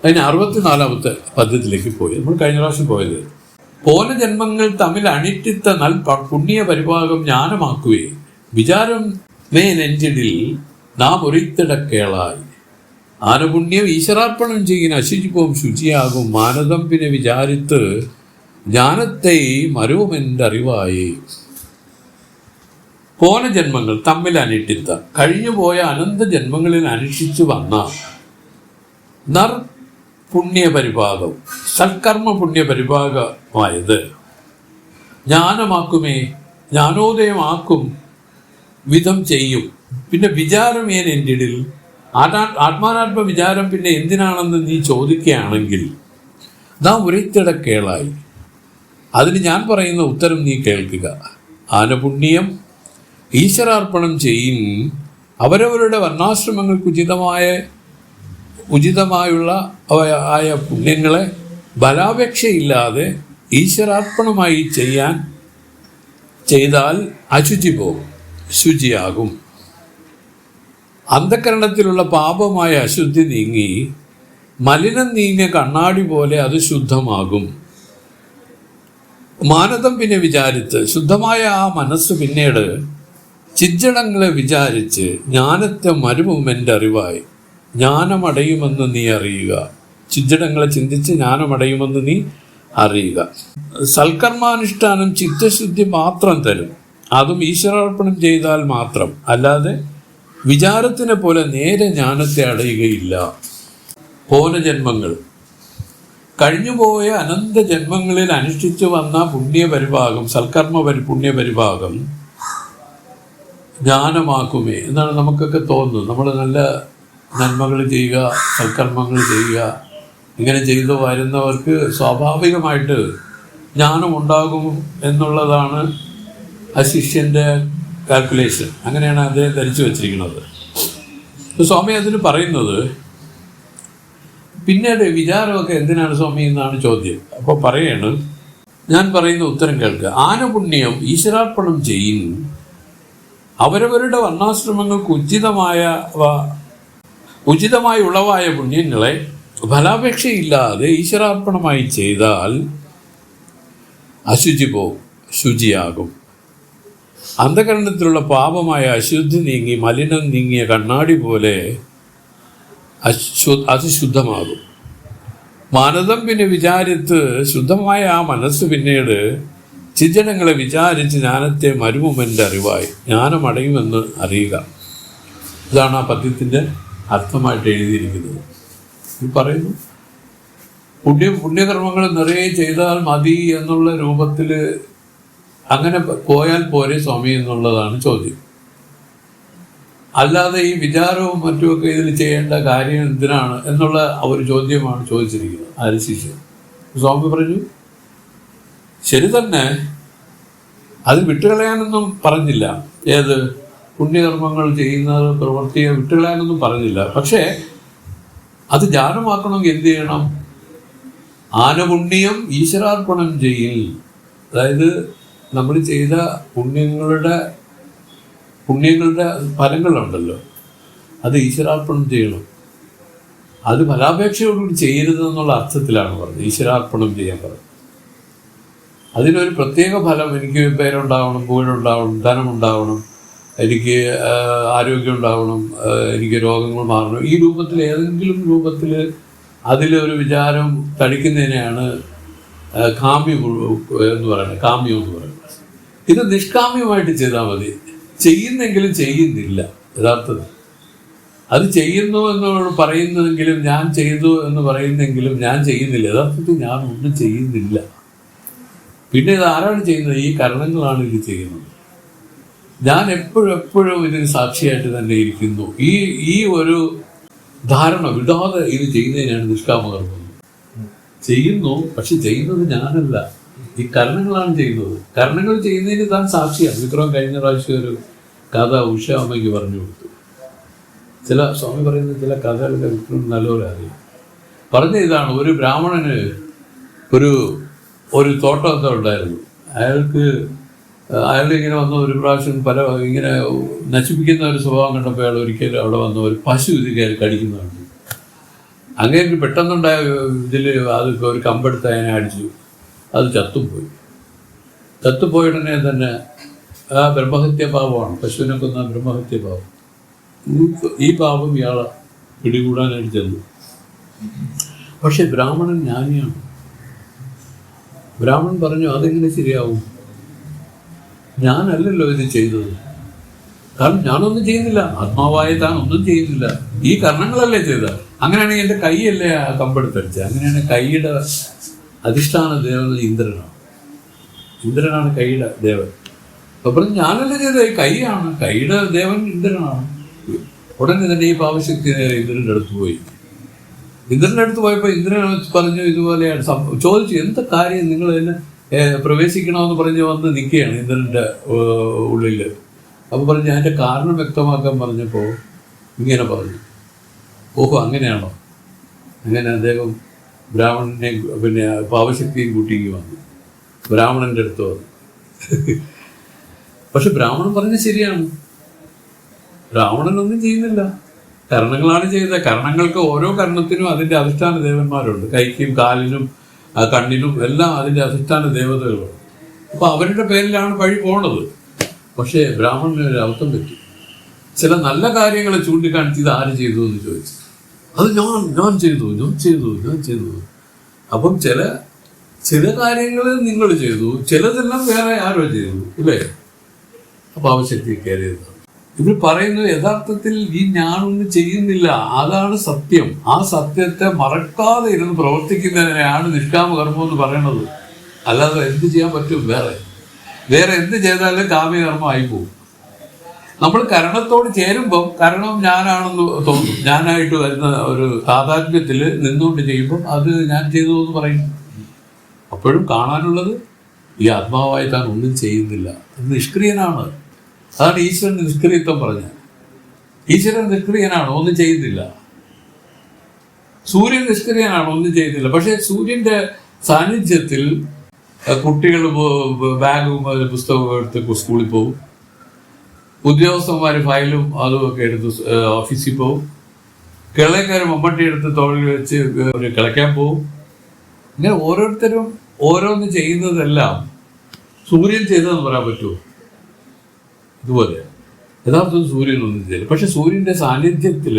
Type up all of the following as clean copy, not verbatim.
അതിന് 64-ാമത്തെ പദ്യത്തിലേക്ക് പോയി. നമ്മൾ കഴിഞ്ഞ പ്രാവശ്യം പോയത് പോന ജന്മങ്ങൾ തമ്മിൽ അണിറ്റിത്ത നൽ പുണ്യ പരിഭാഗം ജ്ഞാനമാക്കുകയെ വിചാരം മേ നെഞ്ചിടിൽ നാം ഒരിത്തിടക്കേളായി ആനപുണ്യം ഈശ്വരാർപ്പണം ചെയ്യുന്ന അശുചിപ്പവും ശുചിയാകും മാനദം പിന്നെ വിചാരിത്ത് ജ്ഞാനത്തെ മരുവുമെൻ്റെ അറിവായി. പോന ജന്മങ്ങൾ തമ്മിൽ അനിട്ടിത്ത കഴിഞ്ഞുപോയ അനന്ത ജന്മങ്ങളിൽ അനുഷ്ഠിച്ചു വന്ന നർ പുണ്യപരിഭാഗം സൽക്കർമ്മ പുണ്യപരിഭാഗമായത് ജ്ഞാനമാക്കുമേ ജ്ഞാനോദയമാക്കും വിധം ചെയ്യും. പിന്നെ വിചാരം എൻ്റെ ഇടയിൽ ആത്മാനാത്മ വിചാരം പിന്നെ എന്തിനാണെന്ന് നീ ചോദിക്കുകയാണെങ്കിൽ നാം ഒരിത്തിടക്കേളായി. അതിന് ഞാൻ പറയുന്ന ഉത്തരം നീ കേൾക്കുക. ആനപുണ്യം ഈശ്വരാർപ്പണം ചെയ്യും അവരവരുടെ വർണ്ണാശ്രമങ്ങൾക്ക് ഉചിതമായുള്ള ആയ പുണ്യങ്ങളെ ബലാപേക്ഷയില്ലാതെ ഈശ്വരാർപ്പണമായി ചെയ്താൽ അശുചി പോകും, ശുചിയാകും. അന്ധകരണത്തിലുള്ള പാപമായ അശുദ്ധി നീങ്ങി മലിനം നീങ്ങിയ കണ്ണാടി പോലെ അത് ശുദ്ധമാകും. മാനദം പിന്നെ വിചാരിച്ച് ശുദ്ധമായ ആ മനസ്സ് പിന്നീട് ചിജ്ജടങ്ങളെ വിചാരിച്ച് ജ്ഞാനത്തെ മരുമെൻ്റെ അറിവായി ജ്ഞാനമടയുമെന്ന് നീ അറിയുക. ചിജ്ജടങ്ങളെ ചിന്തിച്ച് ജ്ഞാനമടയുമെന്ന് നീ അറിയുക. സൽക്കർമാനുഷ്ഠാനം ചിത്തശുദ്ധി മാത്രം തരും, അതും ഈശ്വരാർപ്പണം ചെയ്താൽ മാത്രം, അല്ലാതെ വിചാരത്തിനെ പോലെ നേരെ ജ്ഞാനത്തെ അടയുകയില്ല. പോന ജന്മങ്ങൾ കഴിഞ്ഞുപോയ അനന്ത ജന്മങ്ങളിൽ അനുഷ്ഠിച്ചു വന്ന പുണ്യപരിഭാഗം സൽക്കർമ്മ പുണ്യപരിഭാഗം ജ്ഞാനമാക്കുമേ എന്നാണ് നമുക്കൊക്കെ തോന്നുന്നത്. നമ്മൾ നല്ല നന്മകൾ ചെയ്യുക, സൽക്കർമ്മങ്ങൾ ചെയ്യുക, ഇങ്ങനെ ചെയ്തു വരുന്നവർക്ക് സ്വാഭാവികമായിട്ട് ജ്ഞാനമുണ്ടാകും എന്നുള്ളതാണ് ആ ശിഷ്യൻ്റെ കാൽക്കുലേഷൻ. അങ്ങനെയാണ് അദ്ദേഹം ധരിച്ചു വച്ചിരിക്കുന്നത്. സ്വാമി അതിന് പറയുന്നത് പിന്നീട് വിചാരമൊക്കെ എന്തിനാണ് സ്വാമി എന്നാണ് ചോദ്യം. അപ്പോൾ പറയാണ്, ഞാൻ പറയുന്ന ഉത്തരം കേൾക്കുക. ആനപുണ്യം ഈശ്വരാർപ്പണം ചെയ്യും അവരവരുടെ വർണ്ണാശ്രമങ്ങൾക്ക് ഉചിതമായി ഉളവായ പുണ്യങ്ങളെ ഫലാപേക്ഷയില്ലാതെ ഈശ്വരാർപ്പണമായി ചെയ്താൽ അശുചി പോകും, ശുചിയാകും. അന്ധകരണത്തിലുള്ള പാപമായ അശുദ്ധി നീങ്ങി മലിനം നീങ്ങിയ കണ്ണാടി പോലെ അത് ശുദ്ധമാകും. മാനദം പിന്നെ വിചാരിത്ത് ശുദ്ധമായ ആ മനസ്സ് പിന്നീട് ചിജ്ജനങ്ങളെ വിചാരിച്ച് ജ്ഞാനത്തെ മരുമെൻ്റെ അറിവായി ജ്ഞാനമടയുമെന്ന് അറിയുക. ഇതാണ് ആ പദ്യത്തിൻ്റെ അർത്ഥമായിട്ട് എഴുതിയിരിക്കുന്നത്. ഈ പറയുന്നു പുണ്യകർമ്മങ്ങൾ നിറയെ ചെയ്താൽ മതി എന്നുള്ള രൂപത്തിൽ അങ്ങനെ പോയാൽ പോരെ സ്വാമി എന്നുള്ളതാണ് ചോദ്യം. അല്ലാതെ ഈ വിചാരവും മറ്റുമൊക്കെ ഇതിൽ ചെയ്യേണ്ട കാര്യം എന്തിനാണ് എന്നുള്ള ഒരു ചോദ്യമാണ് ചോദിച്ചിരിക്കുന്നത് ആര് ശിഷ്യൻ. സ്വാമി പറഞ്ഞു, ശരി തന്നെ, അത് വിട്ടുകളയാനൊന്നും പറഞ്ഞില്ല. ഏത് പുണ്യകർമ്മങ്ങൾ ചെയ്യുന്നത് പ്രവർത്തിയെ വിട്ടുകളയാനൊന്നും പറഞ്ഞില്ല. പക്ഷേ അത് ജ്ഞാനമാക്കണമെങ്കിൽ എന്ത് ചെയ്യണം? ആനപുണ്യം ഈശ്വരാർപ്പണം ചെയ്യൽ. അതായത് നമ്മൾ ചെയ്ത പുണ്യങ്ങളുടെ ഫലങ്ങളുണ്ടല്ലോ, അത് ഈശ്വരാർപ്പണം ചെയ്യണം. അത് ഫലാപേക്ഷയോടുകൂടി ചെയ്യരുതെന്നുള്ള അർത്ഥത്തിലാണ് പറഞ്ഞത്. ഈശ്വരാർപ്പണം ചെയ്യാൻ പറഞ്ഞത്. അതിനൊരു പ്രത്യേക ഫലം, എനിക്ക് പേരുണ്ടാവണം, പുകഴുണ്ടാവണം, ധനമുണ്ടാവണം, എനിക്ക് ആരോഗ്യം ഉണ്ടാവണം, എനിക്ക് രോഗങ്ങൾ മാറണം, ഈ രൂപത്തിൽ ഏതെങ്കിലും രൂപത്തിൽ അതിലൊരു വിചാരം തടിക്കുന്നതിനെയാണ് കാമ്യം എന്ന് പറയുന്നത്. കാമ്യം എന്ന് പറയുന്നത് ഇത് നിഷ്കാമ്യമായിട്ട് ചെയ്താൽ മതി. ചെയ്യുന്നെങ്കിലും ചെയ്യുന്നില്ല. യഥാർത്ഥത്തിൽ അത് ചെയ്യുന്നു എന്നോട് പറയുന്നെങ്കിലും, ഞാൻ ചെയ്തു എന്ന് പറയുന്നെങ്കിലും ഞാൻ ചെയ്യുന്നില്ല. യഥാർത്ഥത്തിൽ ഞാൻ ഒന്നും ചെയ്യുന്നില്ല. പിന്നെ ഇത് ആരാണ് ചെയ്യുന്നത്? ഈ കരണങ്ങളാണ് ഇത് ചെയ്യുന്നത്. ഞാൻ എപ്പോഴും ഇതിന് സാക്ഷിയായിട്ട് തന്നെ ഇരിക്കുന്നു. ഈ ഒരു ധാരണ വിടാതെ ഇത് ചെയ്യുന്നതിനാണ് നിഷ്കാമകർമ്മം. ചെയ്യുന്നു, പക്ഷെ ചെയ്യുന്നത് ഞാനല്ല, ഈ കരണങ്ങളാണ് ചെയ്യുന്നത്. കരണങ്ങൾ ചെയ്യുന്നതിന് താൻ സാക്ഷിയാണ്. വിക്രം കഴിഞ്ഞ പ്രാവശ്യം ഒരു കഥ ഉഷ അമ്മയ്ക്ക് പറഞ്ഞു കൊടുത്തു. സ്വാമി പറയുന്ന ചില കഥകളൊക്കെ വിക്രം നല്ലപോലെ അറിയാം. പറഞ്ഞ ഇതാണ്, ഒരു ബ്രാഹ്മണന് ഒരു തോട്ടമൊക്കെ ഉണ്ടായിരുന്നു. അയാൾ ഇങ്ങനെ വന്ന ഒരു പ്രാവശ്യം ഇങ്ങനെ നശിപ്പിക്കുന്ന ഒരു സ്വഭാവം കണ്ടപ്പോൾ അയാൾ ഒരിക്കലും അവിടെ വന്ന ഒരു പശു ഇത് കയറി കടിക്കുന്നതാണ്. അങ്ങനെ പെട്ടെന്നുണ്ടായ ഇതിൽ അത് ഒരു കമ്പെടുത്ത് അതിനെ അടിച്ചു, അത് ചത്തുപോയ ഉടനെ തന്നെ ആ ബ്രഹ്മഹത്യ പാപമാണ്, പശുവിനെ കൊന്ന ബ്രഹ്മഹത്യ പാപം. ഈ പാപം ഇയാളെ പിടികൂടാനായിട്ട് ചെന്നു. പക്ഷെ ബ്രാഹ്മണൻ ജ്ഞാനിയാണ്. ബ്രാഹ്മണൻ പറഞ്ഞു, അതെങ്ങനെ ശരിയാവും, ഞാനല്ലല്ലോ ഇത് ചെയ്തത്, കാരണം ഞാനൊന്നും ചെയ്യുന്നില്ല, ആത്മാവായ താൻ ഒന്നും ചെയ്യുന്നില്ല, ഈ കർണങ്ങളല്ലേ ചെയ്ത. അങ്ങനെയാണെങ്കിൽ എൻ്റെ കൈയല്ലേ ആ കമ്പെടുത്തടിച്ചത്. അങ്ങനെയാണെങ്കിൽ കൈയുടെ അധിഷ്ഠാന ദേവൻ ഇന്ദ്രനാണ് കൈയുടെ ദേവൻ. അപ്പൊ പറഞ്ഞു, ഞാനല്ലേ ചെയ്തത്, കൈയാണ്, കൈയുടെ ദേവൻ ഇന്ദ്രനാണ്. ഉടനെ തന്നെ ഈ പാവശക്തി നേരെ ഇന്ദ്രൻ്റെ അടുത്ത് പോയി. ഇന്ദ്രൻ്റെ അടുത്ത് പോയപ്പോൾ ഇന്ദ്രൻ പറഞ്ഞു, ഇതുപോലെയാണ് ചോദിച്ചു, എന്ത് കാര്യം നിങ്ങൾ തന്നെ പ്രവേശിക്കണമെന്ന് പറഞ്ഞ് വന്ന് നിൽക്കുകയാണ് ഇന്ദ്രൻ്റെ ഉള്ളിൽ. അപ്പോൾ പറഞ്ഞു, അതിൻ്റെ കാരണം വ്യക്തമാക്കാൻ പറഞ്ഞപ്പോൾ ഇങ്ങനെ പറഞ്ഞു, ഓഹോ അങ്ങനെയാണോ. അങ്ങനെ അദ്ദേഹം ബ്രാഹ്മണനെ പിന്നെ പാവശക്തിയും കൂട്ടിക്ക് വന്നു, ബ്രാഹ്മണൻ്റെ അടുത്ത് വന്നു. പക്ഷെ ബ്രാഹ്മണൻ പറഞ്ഞത് ശരിയാണ്, ബ്രാഹ്മണനൊന്നും ചെയ്യുന്നില്ല, കർണങ്ങളാണ് ചെയ്തത്. കർണങ്ങൾക്ക് ഓരോ കർണത്തിനും അതിൻ്റെ അധിഷ്ഠാന ദേവന്മാരുണ്ട്, കൈക്കും കാലിനും കണ്ണിനും എല്ലാം അതിൻ്റെ അധിഷ്ഠാന ദേവതകളുണ്ട്. അപ്പോൾ അവരുടെ പേരിലാണ് വഴി പോണത്. പക്ഷേ ബ്രാഹ്മണന് ഒരു അബദ്ധം പറ്റി. ചില നല്ല കാര്യങ്ങളെ ചൂണ്ടിക്കാണിച്ച് ഇത് ആര് ചെയ്തു എന്ന് ചോദിച്ചു. അത് ഞാൻ ചെയ്തു. അപ്പം ചില കാര്യങ്ങൾ നിങ്ങൾ ചെയ്തു, ചിലതെല്ലാം വേറെ ആരോ ചെയ്തു, ഇല്ലേ? അപ്പൊ ആവശ്യത്തിൽ കയറിയതാണ്. ഇവർ പറയുന്നത് യഥാർത്ഥത്തിൽ ഈ ഞാനൊന്നും ചെയ്യുന്നില്ല, അതാണ് സത്യം. ആ സത്യത്തെ മറക്കാതെ ഇരുന്ന് പ്രവർത്തിക്കുന്നതിനെയാണ് നിഷ്കാമ കർമ്മം എന്ന് പറയുന്നത്. അല്ലാതെ എന്ത് ചെയ്യാൻ പറ്റും? വേറെ എന്ത് ചെയ്താലും കാമ്യകർമ്മം ആയി പോകും. നമ്മൾ കരണത്തോട് ചേരുമ്പം കരണം ഞാനാണെന്ന് തോന്നും. ഞാനായിട്ട് വരുന്ന ഒരു താതാത്മ്യത്തിൽ നിന്നുകൊണ്ട് ചെയ്യുമ്പം അത് ഞാൻ ചെയ്തു എന്ന് പറയും. അപ്പോഴും കാണാനുള്ളത് ഈ ആത്മാവായി താൻ ഒന്നും ചെയ്യുന്നില്ല, നിഷ്ക്രിയനാണ്. അതാണ് ഈശ്വരൻ നിഷ്ക്രിയത്വം പറഞ്ഞത്. ഈശ്വരൻ നിഷ്ക്രിയനാണ്, ഒന്നും ചെയ്യുന്നില്ല. സൂര്യൻ നിഷ്ക്രിയനാണ്, ഒന്നും ചെയ്യുന്നില്ല. പക്ഷെ സൂര്യന്റെ സാന്നിധ്യത്തിൽ കുട്ടികൾ ബാഗും പുസ്തകവും എടുത്ത് സ്കൂളിൽ പോകും, ഉദ്യോഗസ്ഥന്മാർ ഫയലും അതുമൊക്കെ എടുത്ത് ഓഫീസിൽ പോകും, കിളക്കാർ മമ്മട്ടി എടുത്ത് തോളിൽ വെച്ച് കിളയ്ക്കാൻ പോകും. ഇങ്ങനെ ഓരോരുത്തരും ഓരോന്ന് ചെയ്യുന്നതെല്ലാം സൂര്യൻ ചെയ്തതെന്ന് പറയാൻ പറ്റുമോ? ഇതുപോലെ യഥാർത്ഥത്തിൽ സൂര്യനൊന്നും ചെയ്യില്ല. പക്ഷെ സൂര്യന്റെ സാന്നിധ്യത്തിൽ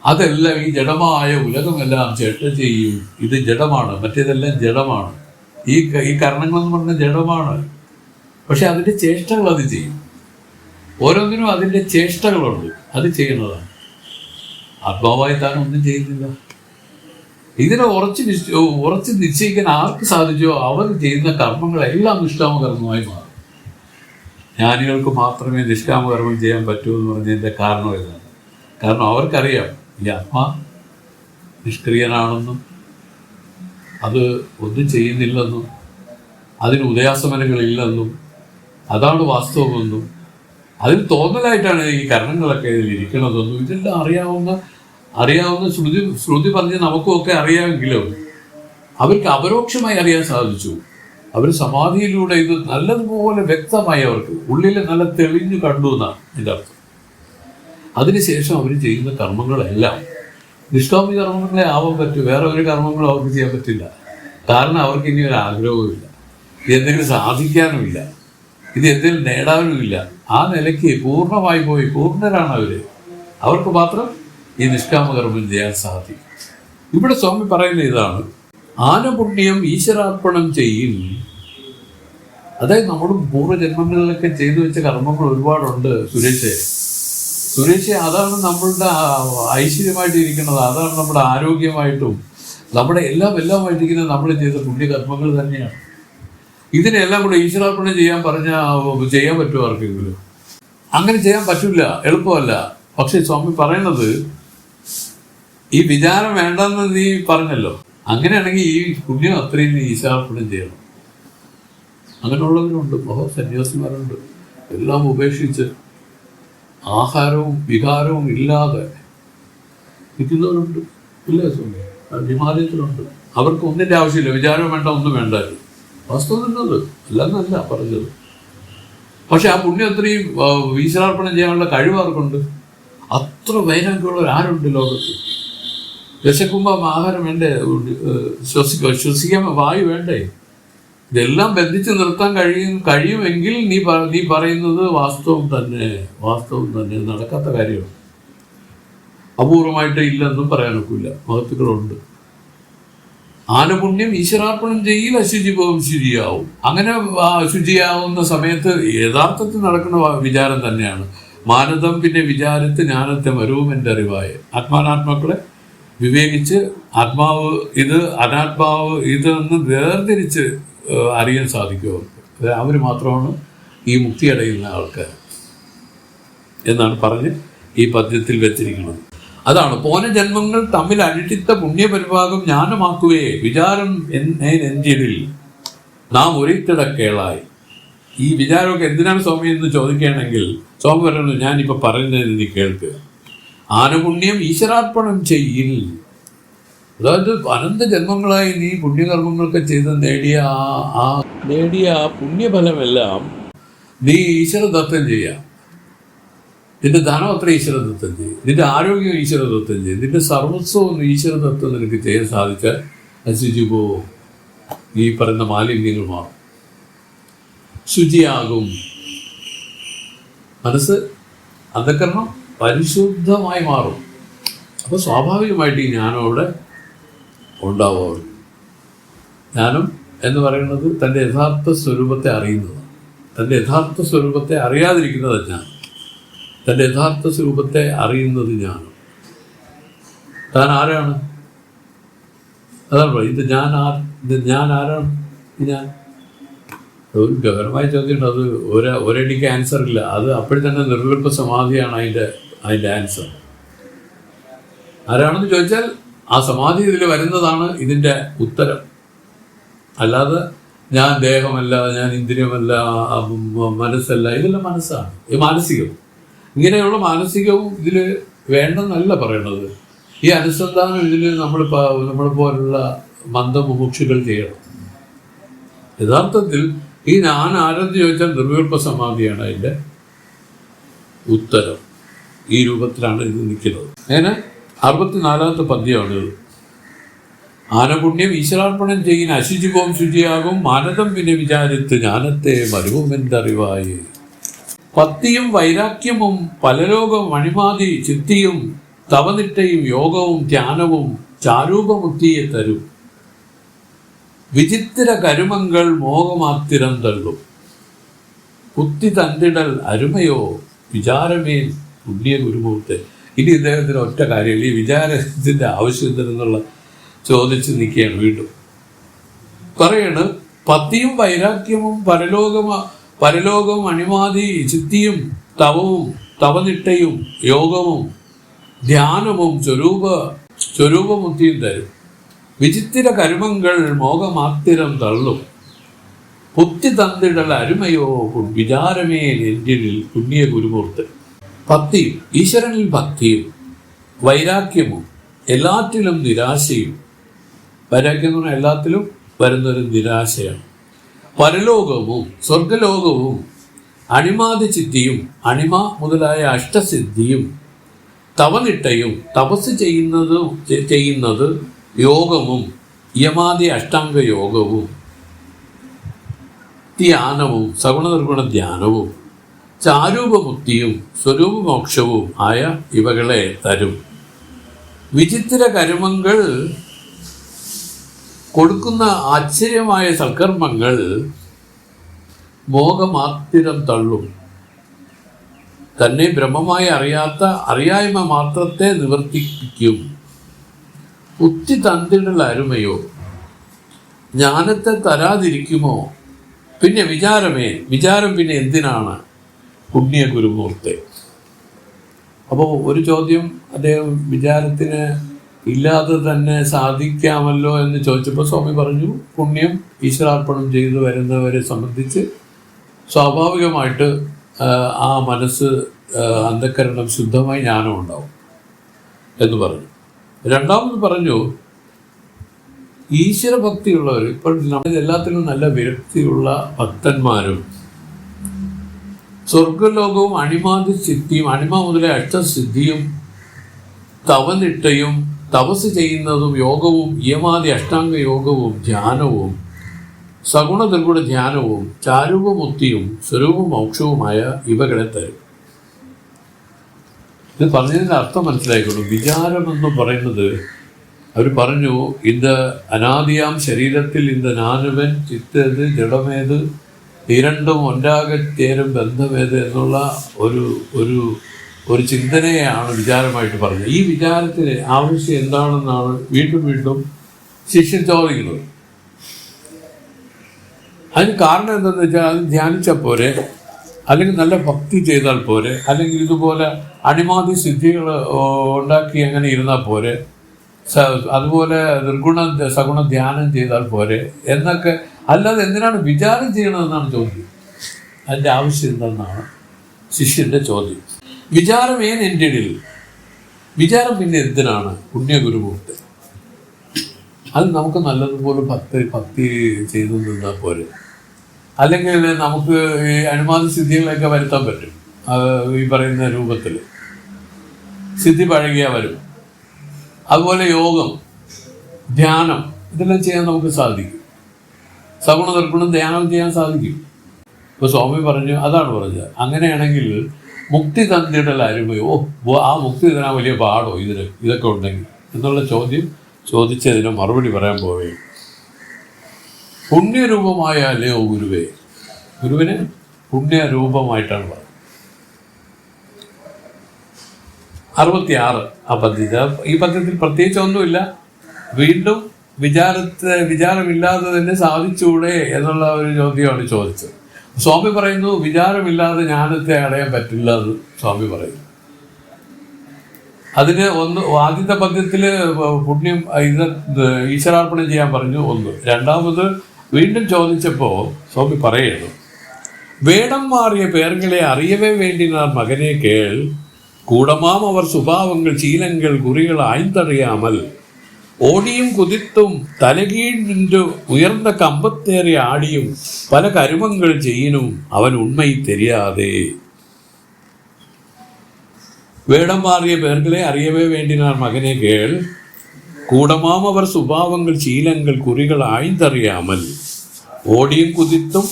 അതെല്ലാം ഈ ജഡമായ ഉലകമെല്ലാം ചേട്ട ചെയ്യും. ഇത് ജഡമാണ്, മറ്റേതെല്ലാം ജഡമാണ്. ഈ കർണങ്ങളെന്ന് പറഞ്ഞ ജഡമാണ്. പക്ഷെ അതിന്റെ ചേഷ്ടകൾ അത് ചെയ്യും. ഓരോന്നിനും അതിന്റെ ചേഷ്ടകളുണ്ട്, അത് ചെയ്യുന്നതാണ്. ആത്മാവായി താൻ ഒന്നും ചെയ്യുന്നില്ല. ഇതിനെ ഉറച്ച് നിശ്ചയിക്കാൻ ആർക്ക് സാധിച്ചോ അവർ ചെയ്യുന്ന കർമ്മങ്ങളെല്ലാം നിഷ്കാമ കർമ്മമായി മാറും. ജ്ഞാനികൾക്ക് മാത്രമേ നിഷ്കാമ കർമ്മം ചെയ്യാൻ പറ്റൂ എന്ന് പറഞ്ഞതിൻ്റെ കാരണം ഇതാണ്. കാരണം അവർക്കറിയാം ഈ ആത്മാ നിഷ്ക്രിയനാണെന്നും അത് ഒന്നും ചെയ്യുന്നില്ലെന്നും അതിന് ഉദയാസമനങ്ങളില്ലെന്നും അതാണ് വാസ്തവമെന്നും അതിന് തോന്നലായിട്ടാണ് ഈ കർണങ്ങളൊക്കെ ഇതിൽ ഇരിക്കണതെന്നും ഇതെല്ലാം അറിയാവുന്ന ശ്രുതി പറഞ്ഞ് നമുക്കുമൊക്കെ അറിയാമെങ്കിലും അവർക്ക് അപരോക്ഷമായി അറിയാൻ സാധിച്ചു. അവർ സമാധിയിലൂടെ ഇത് നല്ലതുപോലെ വ്യക്തമായി അവർക്ക് ഉള്ളിൽ നല്ല തെളിഞ്ഞു കണ്ടു എന്നാണ് എൻ്റെ അർത്ഥം. അതിനുശേഷം അവർ ചെയ്യുന്ന കർമ്മങ്ങളെല്ലാം നിഷ്കാമി കർമ്മങ്ങളെ ആവാൻ പറ്റും. വേറെ ഒരു കർമ്മങ്ങളും അവർക്ക് ചെയ്യാൻ പറ്റില്ല. കാരണം അവർക്ക് ഇനി ഒരു ആഗ്രഹവുമില്ല, ഇത് എന്തെങ്കിലും സാധിക്കാനുമില്ല, ഇത് എന്തെങ്കിലും നേടാനുമില്ല. ആ നിലയ്ക്ക് പൂർണ്ണമായി പോയി പൂർണ്ണരാണ് അവർക്ക് മാത്രം ഈ നിഷ്കാമകർമ്മം ചെയ്യാൻ സാധിക്കും. ഇവിടെ സ്വാമി പറയുന്ന ഇതാണ്, ആനപുണ്യം ഈശ്വരാർപ്പണം ചെയ്യും. അതായത് നമ്മുടെ പൂർവ്വജന്മങ്ങളിലൊക്കെ ചെയ്തു വെച്ച കർമ്മങ്ങൾ ഒരുപാടുണ്ട് സുരേഷ്. അതാണ് നമ്മളുടെ ഐശ്വര്യമായിട്ട് ഇരിക്കുന്നത്, അതാണ് നമ്മുടെ ആരോഗ്യമായിട്ടും നമ്മുടെ എല്ലാമായിട്ടിരിക്കുന്നത് നമ്മൾ ചെയ്ത പുണ്യകർമ്മങ്ങൾ തന്നെയാണ്. ഇതിനെല്ലാം കൂടെ ഈശ്വരാർപ്പണം ചെയ്യാൻ ചെയ്യാൻ പറ്റുമോ ആർക്കെങ്കിലും? അങ്ങനെ ചെയ്യാൻ പറ്റില്ല, എളുപ്പമല്ല. പക്ഷെ സ്വാമി പറയുന്നത് ഈ വിചാരം വേണ്ടെന്ന് നീ പറഞ്ഞല്ലോ, അങ്ങനെയാണെങ്കിൽ ഈ പുണ്യം അത്രയും നീ ഈശ്വരാർപ്പണം ചെയ്യണം. അങ്ങനെയുള്ളവരുണ്ട്, സന്യാസിമാരുണ്ട്, എല്ലാം ഉപേക്ഷിച്ച് ആഹാരവും വികാരവും ഇല്ലാതെ നിൽക്കുന്നവരുണ്ട്. ഇല്ല സ്വാമി, ഹിമാലയത്തിലുണ്ട്. അവർക്ക് ഒന്നിൻ്റെ ആവശ്യമില്ല, വിചാരം വേണ്ട, ഒന്നും വേണ്ടായിരുന്നു. വാസ്തവം നിന്നത് അല്ലെന്നല്ല പറഞ്ഞത്. പക്ഷെ ആ പുണ്യം അത്രയും ഈശ്വരാർപ്പണം ചെയ്യാനുള്ള കഴിവ് അവർക്കുണ്ട്. അത്ര വൈരാഗ്യമുള്ളവർ ആരുണ്ട് ലോകത്ത്? വിശക്കുമ്പോൾ ആഹാരം വേണ്ടേ? ശ്വസിക്കാൻ വായു വേണ്ടേ? ഇതെല്ലാം ബന്ധിച്ച് നിർത്താൻ കഴിയുമെങ്കിൽ നീ പറയുന്നത് വാസ്തവം തന്നെ നടക്കാത്ത കാര്യമാണ്. അപൂർവമായിട്ട് ഇല്ലെന്നും പറയാനൊക്കില്ല, മഹത്തുക്കളുണ്ട്. ആനപുണ്യം ഈശ്വരാർപ്പണം ചെയ്യിൽ അശുചിഭവം ശുചിയാവും. അങ്ങനെ ശുചിയാവുന്ന സമയത്ത് യഥാർത്ഥത്തിൽ നടക്കുന്ന വിചാരം തന്നെയാണ് മാനദം. പിന്നെ വിചാരത്ത് ജ്ഞാനത്തെ മരുവും എൻ്റെ അറിവായ ആത്മാനാത്മാക്കളെ വിവേകിച്ച് ആത്മാവ് ഇത് അനാത്മാവ് ഇതെന്ന് വേർതിരിച്ച് അറിയാൻ സാധിക്കും അവർക്ക്. അവർ മാത്രമാണ് ഈ മുക്തി അടയുന്ന ആൾക്കാർ എന്നാണ് പറഞ്ഞ് ഈ പദ്യത്തിൽ വെച്ചിരിക്കുന്നത്. അതാണ് പോന ജന്മങ്ങൾ തമ്മിൽ അഴിച്ചിത്ത പുണ്യപരിഭാഗം ജ്ഞാനമാക്കുവേ വിചാരം നെഞ്ചിടിൽ നാം ഒരിത്തിടക്കേളായി. ഈ വിചാരമൊക്കെ എന്തിനാണ് സ്വാമി എന്ന് ചോദിക്കുകയാണെങ്കിൽ സ്വാമി പറയുന്നു, ഞാനിപ്പോൾ പറയുന്നത് നീ കേൾക്കുക. ആനപുണ്യം ഈശ്വരാർപ്പണം ചെയ്യിൽ, അതായത് അനന്ത ജന്മങ്ങളായി നീ പുണ്യകർമ്മങ്ങളൊക്കെ ചെയ്ത് നേടിയ ആ പുണ്യഫലമെല്ലാം നീ ഈശ്വരദത്തം ചെയ്യാം. നിന്റെ ധനം അത്ര ഈശ്വരദത്തം ചെയ്യും, നിന്റെ ആരോഗ്യം ഈശ്വരദത്തം ചെയ്യും, നിന്റെ സർവസ്വവും ഈശ്വരദത്തം നിനക്ക് ചെയ്യാൻ സാധിച്ചാൽ അശുചിപോ ഈ പറയുന്ന മാലിന്യങ്ങൾ മാറും, ശുചിയാകും. മനസ്സ് അന്ധകരണം പരിശുദ്ധമായി മാറും. അപ്പോൾ സ്വാഭാവികമായിട്ട് ഈ ജ്ഞാനം അവിടെ ഉണ്ടാവും. ജ്ഞാനം എന്ന് പറയുന്നത് തൻ്റെ യഥാർത്ഥ സ്വരൂപത്തെ അറിയുന്നതാണ്. തൻ്റെ യഥാർത്ഥ സ്വരൂപത്തെ അറിയാതിരിക്കുന്നത് ജ്ഞാനം. തൻ്റെ യഥാർത്ഥ സ്വരൂപത്തെ അറിയുന്നത് ജ്ഞാനം. താൻ ആരാണ്? അതാണ് ഇത് ഞാൻ ആരാണ്? ഞാൻ ഒരു ഗഹനമായ ചോദ്യമുണ്ട്. അത് ഒരടിക്ക് ആൻസർ ഇല്ല. അത് അപ്പോഴും തന്നെ നിർവികൽപ്പ സമാധിയാണ് അതിൻ്റെ ആൻസർ. ആരാണെന്ന് ചോദിച്ചാൽ ആ സമാധി ഇതിൽ വരുന്നതാണ് ഇതിൻ്റെ ഉത്തരം. അല്ലാതെ ഞാൻ ദേഹമല്ല, ഞാൻ ഇന്ദ്രിയമല്ല, മനസ്സല്ല, ഇതെല്ലാം മനസ്സാണ്. ഈ മാനസികം, ഇങ്ങനെയുള്ള മാനസികവും ഇതിൽ വേണ്ടെന്നല്ല പറയണത്. ഈ അനുസന്ധാനം ഇതിൽ നമ്മളെപ്പോലുള്ള മന്ദമുമുക്ഷുകൾ ചെയ്യണം. യഥാർത്ഥത്തിൽ ഈ ഞാൻ ആരെന്ന് ചോദിച്ചാൽ നിർവികൽപ്പ സമാധിയാണ് അതിൻ്റെ ഉത്തരം. ഈ രൂപത്തിലാണ് ഇത് നിൽക്കുന്നത്. അങ്ങനെ 64ാമത്തെ പദ്യമാണ് ഇത്. ആനപുണ്യം ഈശ്വരാർപ്പണം ചെയ്യുന്ന അശുചിഭവം ശുചിയാകും മാനദം പിന്നെ വിചാരിത്ത് ജ്ഞാനത്തെ മരുവും എന്തറിവായി. പത്തിയും വൈരാഗ്യവും പലലോകവും അണിമാതി ചിത്തിയും തവനിട്ടയും യോഗവും ധ്യാനവും ചാരൂപമുക്തിയെ തരും. വിചിത്ര കരുമങ്ങൾ മോഹമാത്തിരം തള്ളും. കുത്തി തന്നിടൽ അരുമയോ വിചാരമേ പുണ്യ ഗുരുമൂർത്തെ. ഇനി ഇദ്ദേഹത്തിന് ഒറ്റ കാര്യമില്ല, ഈ വിചാരത്തിൻ്റെ ആവശ്യം എന്നുള്ള ചോദിച്ച് നിൽക്കുകയാണ്. വീണ്ടും പറയാണ്, പത്തിയും വൈരാഗ്യവും പരലോകവും അണിമാതി ചിത്തിയും തവവും തവനിട്ടയും യോഗവും ധ്യാനവും സ്വരൂപമുക്തിയും തരും. വിചിത്ര കരുമങ്ങൾ മോഹമാത്തിരം തള്ളും. പുത്തി തന്നിടൽ അരുമയോ വിചാരമേ നെഞ്ചിൽ പുണ്യ ഗുരുമൂർത്ത്. ഭക്തിയും ഈശ്വരനിൽ ഭക്തിയും വൈരാഗ്യവും എല്ലാറ്റിലും നിരാശയും. വൈരാഗ്യം എന്ന് പറഞ്ഞാൽ എല്ലാത്തിലും വരുന്നൊരു നിരാശയാണ്. പരലോകവും സ്വർഗലോകവും അണിമാതി ചിത്തിയും അണിമ മുതലായ അഷ്ടസിദ്ധിയും തവനിട്ടയും തപസ് ചെയ്യുന്നത് യോഗവും യമാതി അഷ്ടാംഗ യോഗവും ധ്യാനവും സഗുണ നിർഗുണ ധ്യാനവും ചാരൂപമുക്തിയും സ്വരൂപമോക്ഷവും ആയ ഇവകളെ തരും. വിചിത്ര കർമ്മങ്ങൾ കൊടുക്കുന്ന ആശ്ചര്യമായ സൽക്കർമ്മങ്ങൾ മോഹമാത്തിരം തള്ളും. തന്നെ ബ്രഹ്മമായി അറിയാത്ത അറിയായ്മ മാത്രത്തെ നിവർത്തിപ്പിക്കും. ഉത്തി തന്നിടൽ അരുമയോ ജ്ഞാനത്തെ തരാതിരിക്കുമോ. പിന്നെ വിചാരം പിന്നെ എന്തിനാണ് പുണ്യ ഗുരുമൂർത്തെ. അപ്പോൾ ഒരു ചോദ്യം അദ്ദേഹം വിചാരത്തിന് ഇല്ലാതെ തന്നെ സാധിക്കാമല്ലോ എന്ന് ചോദിച്ചപ്പോൾ സ്വാമി പറഞ്ഞു, പുണ്യം ഈശ്വരാർപ്പണം ചെയ്തു വരുന്നവരെ സംബന്ധിച്ച് സ്വാഭാവികമായിട്ട് ആ മനസ്സ് അന്ധക്കരണം ശുദ്ധമായി ജ്ഞാനം ഉണ്ടാവും എന്ന് പറഞ്ഞു. രണ്ടാമത് പറഞ്ഞു, ഈശ്വരഭക്തിയുള്ളവർ, ഇപ്പോൾ നമ്മൾ എല്ലാത്തിലും നല്ല വിരക്തിയുള്ള ഭക്തന്മാരും സ്വർഗലോകവും അണിമാതി സിദ്ധിയും അണിമ മുതലേ അഷ്ടസിദ്ധിയും തവനിട്ടയും തപസ് ചെയ്യുന്നതും യോഗവും യമാദി അഷ്ടാംഗ യോഗവും ധ്യാനവും സഗുണ നിർഗുണ ധ്യാനവും ചാരൂപമുക്തിയും സ്വരൂപമോക്ഷവുമായ ഇവകളെ തരും. ഇത് പറഞ്ഞതിൻ്റെ അർത്ഥം മനസ്സിലായിക്കോളൂ. വിചാരമെന്ന് പറയുന്നത് അവർ പറഞ്ഞു, இந்த അനാദിയാം ശരീരത്തിൽ இந்த നാനുവൻ ചിത്തേത് ജഡമേത് ഇരണ്ടും ഒന്നാകെ ചേരും ബന്ധമേത് എന്നുള്ള ഒരു ചിന്തനയാണ് വിചാരമായിട്ട് പറഞ്ഞത്. ഈ വിചാരത്തിന് ആവശ്യം എന്താണെന്നാണ് വീണ്ടും വീണ്ടും ശിഷ്യൻ ചോദിക്കുന്നത്. അതിന് കാരണം എന്താണെന്ന് വെച്ചാൽ അത് ധ്യാനിച്ചാൽ പോരെ, അല്ലെങ്കിൽ നല്ല ഭക്തി ചെയ്താൽ പോരെ, അല്ലെങ്കിൽ ഇതുപോലെ അണിമാതി സിദ്ധികൾ ഉണ്ടാക്കി അങ്ങനെ ഇരുന്നാൽ പോരെ, അതുപോലെ നിർഗുണ സഗുണ ധ്യാനം ചെയ്താൽ പോരെ എന്നൊക്കെ. അല്ലാതെ എന്തിനാണ് വിചാരം ചെയ്യണമെന്നാണ് ചോദ്യം. അതിൻ്റെ ആവശ്യം എന്താണെന്നാണ് ശിഷ്യൻ്റെ ചോദ്യം. വിചാരം എൻ്റെ ഇടയിൽ വിചാരം പിന്നെ എന്തിനാണ്? പുണ്യഗുരുമുക്തി. അത് നമുക്ക് നല്ലതുപോലെ ഭക്തി ചെയ്തു നിന്നാൽ പോരെ, അല്ലെങ്കിൽ നമുക്ക് ഈ അനുമാന സിദ്ധികളൊക്കെ വരുത്താൻ പറ്റും. ഈ പറയുന്ന രൂപത്തിൽ സിദ്ധി പഴകിയാൽ വരും. അതുപോലെ യോഗം, ധ്യാനം, ഇതെല്ലാം ചെയ്യാൻ നമുക്ക് സാധിക്കും. സഗുണ നിർഗുണം ധ്യാനം ചെയ്യാൻ സാധിക്കും. ഇപ്പോൾ സ്വാമി പറഞ്ഞു, അതാണ് പറഞ്ഞത്. അങ്ങനെയാണെങ്കിൽ മുക്തി തന്നിടൽ അരുമയോ, ആ മുക്തി തരാൻ വലിയ പാടോ ഇതൊക്കെ ഉണ്ടെങ്കിൽ എന്നുള്ള ചോദ്യം ചോദിച്ചതിന് മറുപടി പറയാൻ പോവുകയും, പുണ്യരൂപമായ അല്ലയോ ഗുരുവേ, ഗുരുവിന് പുണ്യരൂപമായിട്ടാണ് പറഞ്ഞത്. 66 ആ പദ്യത്തിൽ. ഈ പദ്യത്തിൽ പ്രത്യേകിച്ച് ഒന്നുമില്ല. വീണ്ടും വിചാരമില്ലാതെ തന്നെ സാധിച്ചൂടെ എന്നുള്ള ഒരു ചോദ്യമാണ് ചോദിച്ചത്. സ്വാമി പറയുന്നു, വിചാരമില്ലാതെ ജ്ഞാനത്തെ അടയാൻ പറ്റില്ല എന്ന് സ്വാമി പറയുന്നു. അതിന് ആദ്യത്തെ പദ്യത്തിൽ പുണ്യം ഈശ്വരാർപ്പണം ചെയ്യാൻ പറഞ്ഞു. രണ്ടാമത് വീണ്ടും ചോദിച്ചപ്പോൾ സ്വാമി പറയുന്നു, വേടം മാറിയ പേർകളെ അറിയവേ വേണ്ടിനാർ മകനെ കേൾ, കൂടമാം അവർ സ്വഭാവങ്ങൾ ശീലങ്ങൾ കുറികൾ ആയ്തറിയാമൽ, ഓടിയും കുതിത്തും തലകീഴ് നിன்று ഉയർന്ന കമ്പത്തേറി ആടിയും പല കരുമങ്ങൾ ചെയ്യനും അവൻ ഉണ്മൈ തെരിയാതെ. വേടം മാറിയ പേർകളെ അറിയവേ വേണ്ടിനാർ മകനെ കേൾ, കൂടമാം അവർ സ്വഭാവങ്ങൾ ശീലങ്ങൾ കുറികൾ ആയ്തറിയാമൽ, ഓടിയും കുതിത്തും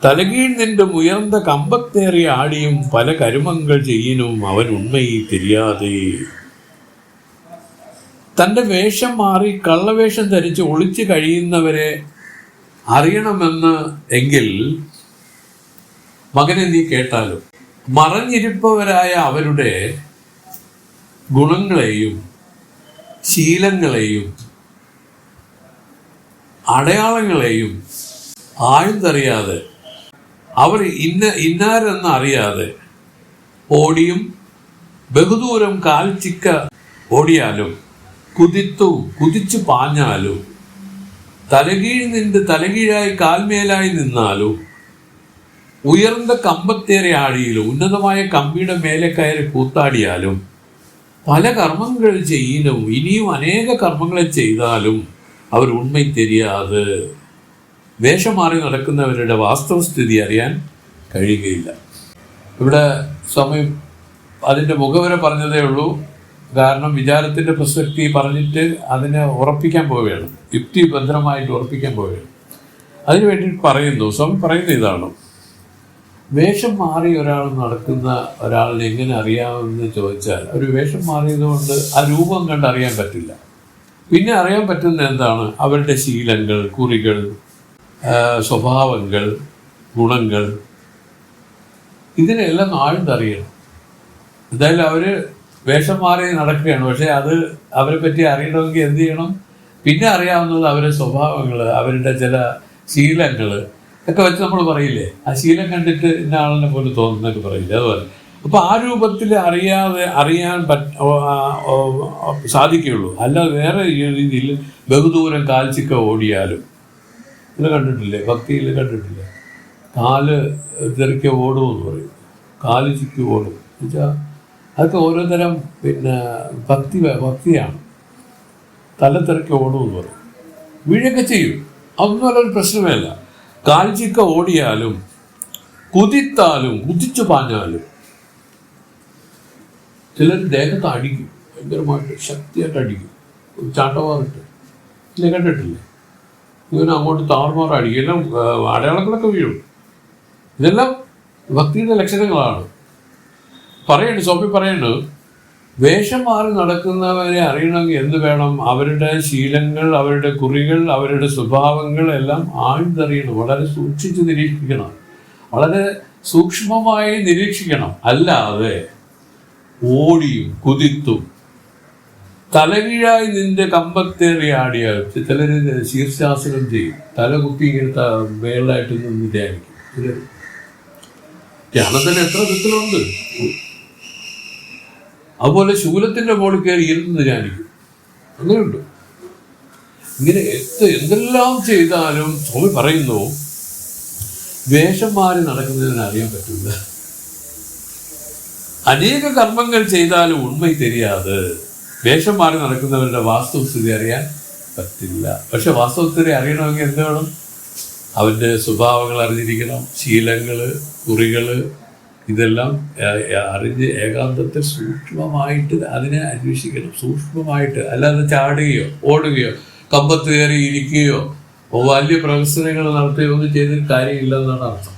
തലകീഴ് നിன்று ഉയർന്ന കമ്പത്തേറി ആടിയും പല കരുമങ്ങൾ ചെയ്യനും അവൻ ഉണ്മൈ തെരിയാതെ. തൻ്റെ വേഷം മാറി കള്ളവേഷം ധരിച്ച് ഒളിച്ചു കഴിയുന്നവരെ അറിയണമെന്ന് എങ്കിൽ മകനെ നീ കേട്ടാലും മറഞ്ഞിരിപ്പവരായ അവരുടെ ഗുണങ്ങളെയും ശീലങ്ങളെയും അടയാളങ്ങളെയും ആഴ്ന്നറിയാതെ, അവർ ഇന്നാരെന്ന് അറിയാതെ ഓടിയും ബഹുദൂരം കാൽച്ചിക്ക ഓടിയാലും കുതിച്ചു പാഞ്ഞാലും തലകീഴായി കാൽമേലായി നിന്നാലും ഉയർന്ന കമ്പത്തേറെ ആടിയിലും ഉന്നതമായ കമ്പിയുടെ മേലെ കയറി കൂത്താടിയാലും പല കർമ്മങ്ങൾ ചെയ്യലും ഇനിയും അനേക കർമ്മങ്ങൾ ചെയ്താലും അവർ ഉണ്മ തെരിയാതെ. വേഷം മാറി നടക്കുന്നവരുടെ വാസ്തവസ്ഥിതി അറിയാൻ കഴിയുകയില്ല. ഇവിടെ സമയം അതിൻ്റെ മുഖവര പറഞ്ഞതേ ഉള്ളൂ. കാരണം വിചാരത്തിൻ്റെ പ്രസക്തി പറഞ്ഞിട്ട് അതിനെ ഉറപ്പിക്കാൻ പോവുകയാണ്, യുക്തിഭദ്രമായിട്ട് ഉറപ്പിക്കാൻ പോവുകയാണ്. അതിനു വേണ്ടി പറയുന്നു, സ്വാമി പറയുന്ന ഇതാണ്, വേഷം മാറി ഒരാൾ നടക്കുന്ന ഒരാളിനെ എങ്ങനെ അറിയാമെന്ന് ചോദിച്ചാൽ, ഒരു വേഷം മാറിയതുകൊണ്ട് ആ രൂപം കണ്ട് അറിയാൻ പറ്റില്ല. പിന്നെ അറിയാൻ പറ്റുന്ന എന്താണ്? അവരുടെ ശീലങ്ങൾ, കുറികൾ, സ്വഭാവങ്ങൾ, ഗുണങ്ങൾ, ഇതിനെല്ലാം ആഴ്ന്നറിയണം. എന്തായാലും അവർ വേഷം മാറി നടക്കുകയാണ്. പക്ഷെ അത് അവരെ പറ്റി അറിയണമെങ്കിൽ എന്ത് ചെയ്യണം? പിന്നെ അറിയാവുന്നത് അവരുടെ സ്വഭാവങ്ങൾ, അവരുടെ ചില ശീലങ്ങൾ ഒക്കെ വെച്ച് നമ്മൾ പറയില്ലേ, ആ ശീലം കണ്ടിട്ട് ഇന്ന ആളിനെ പോലെ തോന്നുന്നൊക്കെ പറയില്ലേ, അതുപോലെ. അപ്പോൾ ആ രൂപത്തിൽ അറിയാൻ സാധിക്കുകയുള്ളൂ. അല്ലാതെ വേറെ രീതിയിൽ ബഹുദൂരം കാൽച്ചിക്ക ഓടിയാലും, ഇത് കണ്ടിട്ടില്ലേ, ഭക്തിയിൽ കണ്ടിട്ടില്ലേ, കാല് തെറിക്ക ഓടുമെന്ന് പറയും, കാല് ചിക്കി ഓടും എന്നുവെച്ചാൽ അതൊക്കെ ഓരോ തരം ഭക്തിയാണ്. തല തെറിക്ക ഓടുമെന്ന് പറയും, വീഴൊക്കെ ചെയ്യും, അതൊന്നും അല്ലൊരു പ്രശ്നമേ അല്ല. കാൽച്ചിക്ക ഓടിയാലും കുതിച്ചു പാഞ്ഞാലും ചിലർ ദേഹത്ത് അടിക്കും, ഭയങ്കരമായിട്ട് ശക്തിയായിട്ട് അടിക്കും. ചാട്ടവാറിട്ട് ഇല്ല, കണ്ടിട്ടില്ലേ? ഇങ്ങനെ അങ്ങോട്ട് താറുമാറടിക്കും, എല്ലാം അടയാളങ്ങളൊക്കെ വീഴും. ഇതെല്ലാം ഭക്തിയുടെ ലക്ഷണങ്ങളാണ്. സ്വാമി പറയുന്നത് വേഷം മാറി നടക്കുന്നവരെ അറിയണമെങ്കിൽ എന്ത് വേണം? അവരുടെ ശീലങ്ങൾ, അവരുടെ കുറികൾ, അവരുടെ സ്വഭാവങ്ങൾ എല്ലാം ആഴ്ന്നറിയണം. വളരെ സൂക്ഷിച്ച് നിരീക്ഷിക്കണം, വളരെ സൂക്ഷ്മമായി നിരീക്ഷിക്കണം. അല്ലാതെ ഓടിയും കുതിത്തും തലകീഴായി നിന്റെ കമ്പത്തേറി ആടിയ ചിലര് ശീർഷാസനം ചെയ്യും, തല കുത്തി ഇങ്ങനെ മേളായിട്ട് നിന്ന് ധ്യാനിക്കും. ധ്യാനത്തിന് എത്ര വിധത്തിലുണ്ട്. അതുപോലെ ശൂലത്തിന്റെ മുകളിൽ കയറി ഇരുന്ന് ധ്യാനിക്കും, അങ്ങനെയുണ്ട്. ഇങ്ങനെ എന്തെല്ലാം ചെയ്താലും സ്വാമി പറയുന്നു വേഷം മാറി നടക്കുന്നതിന് അറിയാൻ പറ്റില്ല. അനേക കർമ്മങ്ങൾ ചെയ്താലും ഉണ്മ தெரியாது. വേഷം മാറി നടക്കുന്നവരുടെ വാസ്തവസ്ഥിതി അറിയാൻ പറ്റില്ല. പക്ഷെ വാസ്തവസ്ഥിതി അറിയണമെങ്കിൽ എന്ത് വേണം? അവൻ്റെ സ്വഭാവങ്ങൾ അറിഞ്ഞിരിക്കണം, ശീലങ്ങള്, കുറികള്, ഇതെല്ലാം അറിഞ്ഞ് ഏകാന്തത്തിൽ സൂക്ഷ്മമായിട്ട് അതിനെ അന്വേഷിക്കണം. സൂക്ഷ്മമായിട്ട്, അല്ലാതെ ചാടുകയോ ഓടുകയോ കമ്പത്ത് കയറി ഇരിക്കുകയോ വലിയ പ്രവർത്തനങ്ങൾ നടത്തുകയോ ഒന്നും ചെയ്തിട്ട് കാര്യമില്ലെന്നാണ് അർത്ഥം.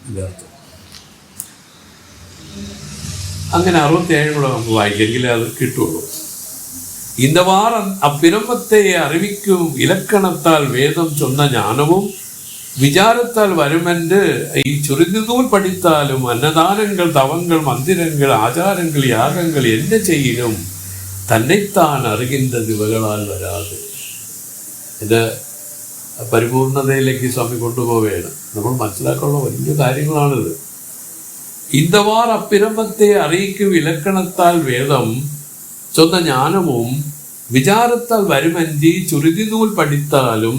ഇതിനർത്ഥം അങ്ങനെ 67 കൂടെ നമുക്ക് വായിക്കെങ്കിലേ അത് കിട്ടുള്ളൂ. ഇന്തവാർ അപ്പിരമത്തെ അറിവിക്കും ഇലക്കണത്താൽ വേദം ചൊന്ന ஞானமும் விசாரத்தால் வருமென்று சுருதிநூல் படித்தாலும் அன்னதானங்கள் தவங்கள் மந்திரங்கள் ஆச்சாரங்கள் யாகங்கள் என்ன செய்யினும் തന്നെത്താൻ അറിയുന്നത് ഇവകളാൽ വരാതെ. ഇത് പരിപൂർണതയിലേക്ക് സ്വാമി കൊണ്ടുപോവുകയാണ്. നമ്മൾ മനസ്സിലാക്കാനുള്ള വലിയ കാര്യങ്ങളാണിത്. ഇന്തവാർ അപ്പിരമത്തെ അറിയിക്കും ഇലക്കണത്താൽ വേദം ചൊന്ന ஞானமும் വിചാരത്താൽ വരുമെഞ്ചി ചുരുതിനൂൽ പഠിത്താലും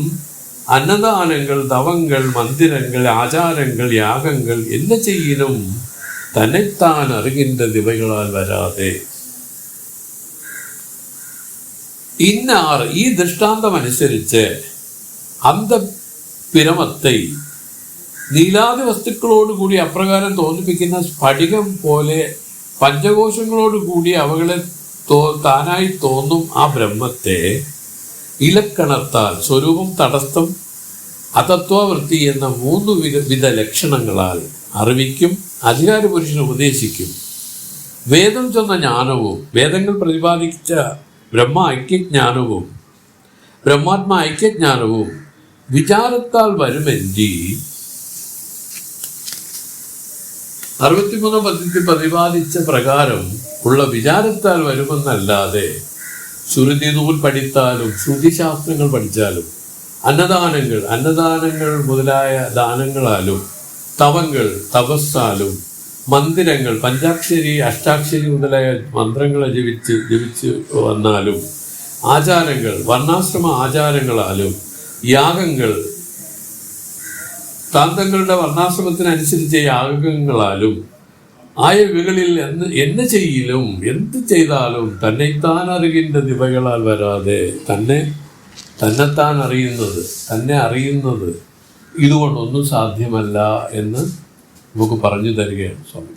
അന്നദാനങ്ങൾ തവങ്ങൾ മന്ദിരങ്ങൾ ആചാരങ്ങൾ യാഗങ്ങൾ என்ன ചെയ്യലും തന്നെത്താൻ അറിയുന്നത് ഇവകളാൽ വരാതെ. ഇന്നാർ ഈ ദൃഷ്ടാന്തമനുസരിച്ച് അന്തപിരമത്തെ നീലാതി വസ്തുക്കളോടുകൂടി അപ്രകാരം തോന്നിപ്പിക്കുന്ന സ്ഫടികം പോലെ പഞ്ചകോശങ്ങളോടുകൂടി അവകളെ താനായി തോന്നും ആ ബ്രഹ്മത്തെ ഇലക്കണത്താൽ സ്വരൂപം, തടസ്സം, അതത്വവൃത്തി എന്ന 3 വിധ ലക്ഷണങ്ങളാൽ അറിവിക്കും, അധികാരപുരുഷന് ഉപദേശിക്കും. വേദം ചെന്ന ജ്ഞാനവും വേദങ്ങൾ പ്രതിപാദിച്ച ബ്രഹ്മ ഐക്യജ്ഞാനവും ബ്രഹ്മാത്മ ഐക്യജ്ഞാനവും വിചാരത്താൽ വരുമെഞ്ചി 63 പദ്യത്തിൽ പ്രതിപാദിച്ച പ്രകാരം ഉള്ള വിചാരത്താൽ വരുമെന്നല്ലാതെ ശ്രുതി നൂൽ പഠിത്താലും ശ്രുതിശാസ്ത്രങ്ങൾ പഠിച്ചാലും അന്നദാനങ്ങൾ മുതലായ ദാനങ്ങളാലും തവങ്ങൾ തപസ്സാലും മന്ദിരങ്ങൾ പഞ്ചാക്ഷരി അഷ്ടാക്ഷരി മുതലായ മന്ത്രങ്ങളെ ജപിച്ച് വന്നാലും ആചാരങ്ങൾ വർണ്ണാശ്രമ ആചാരങ്ങളാലും യാഗങ്ങൾ താന്തങ്ങളുടെ വർണ്ണാശ്രമത്തിനനുസരിച്ച യാഗങ്ങളാലും ആയ ഇവകളിൽ എന്ന് ചെയ്യലും എന്ത് ചെയ്താലും തന്നെത്താൻ അറിയുന്ന ദിവകളാൽ വരാതെ തന്നെത്താൻ അറിയുന്നത് തന്നെ അറിയുന്നത് ഇതുകൊണ്ടൊന്നും സാധ്യമല്ല എന്ന് നമുക്ക് പറഞ്ഞു തരികയാണ് സ്വാമി.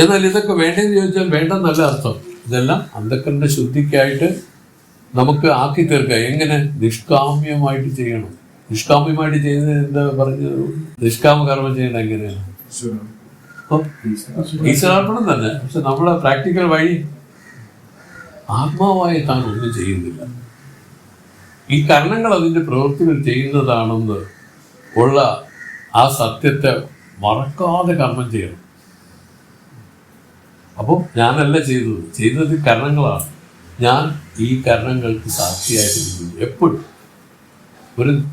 എന്നാൽ ഇതൊക്കെ വേണ്ടെന്ന് ചോദിച്ചാൽ വേണ്ടെന്നല്ല അർത്ഥം. ഇതെല്ലാം അന്ധക്കരന്റെ ശുദ്ധിക്കായിട്ട് നമുക്ക് ആക്കി തീർക്കുക. എങ്ങനെ? നിഷ്കാമ്യമായിട്ട് ചെയ്യണം. നിഷ്കാമ്യമായിട്ട് ചെയ്യുന്നത് എന്താ പറഞ്ഞത്? നിഷ്കാമ കർമ്മം ചെയ്യണം എങ്ങനെയാണ്? ഈശ്വരാർപ്പണം തന്നെ. പക്ഷെ നമ്മളെ പ്രാക്ടിക്കൽ വഴി ആത്മാവായി താൻ ഒന്നും ചെയ്യുന്നില്ല. ഈ കർണങ്ങൾ അതിൻ്റെ പ്രവൃത്തികൾ ചെയ്യുന്നതാണെന്ന് ഉള്ള ആ സത്യത്തെ മറക്കാതെ കർമ്മം ചെയ്യണം. അപ്പോൾ ഞാനല്ല ചെയ്തത് കർണങ്ങളാണ്. ഞാൻ ഈ കർണങ്ങൾക്ക് സാക്ഷിയായിട്ടിരിക്കുന്നു. എപ്പോഴും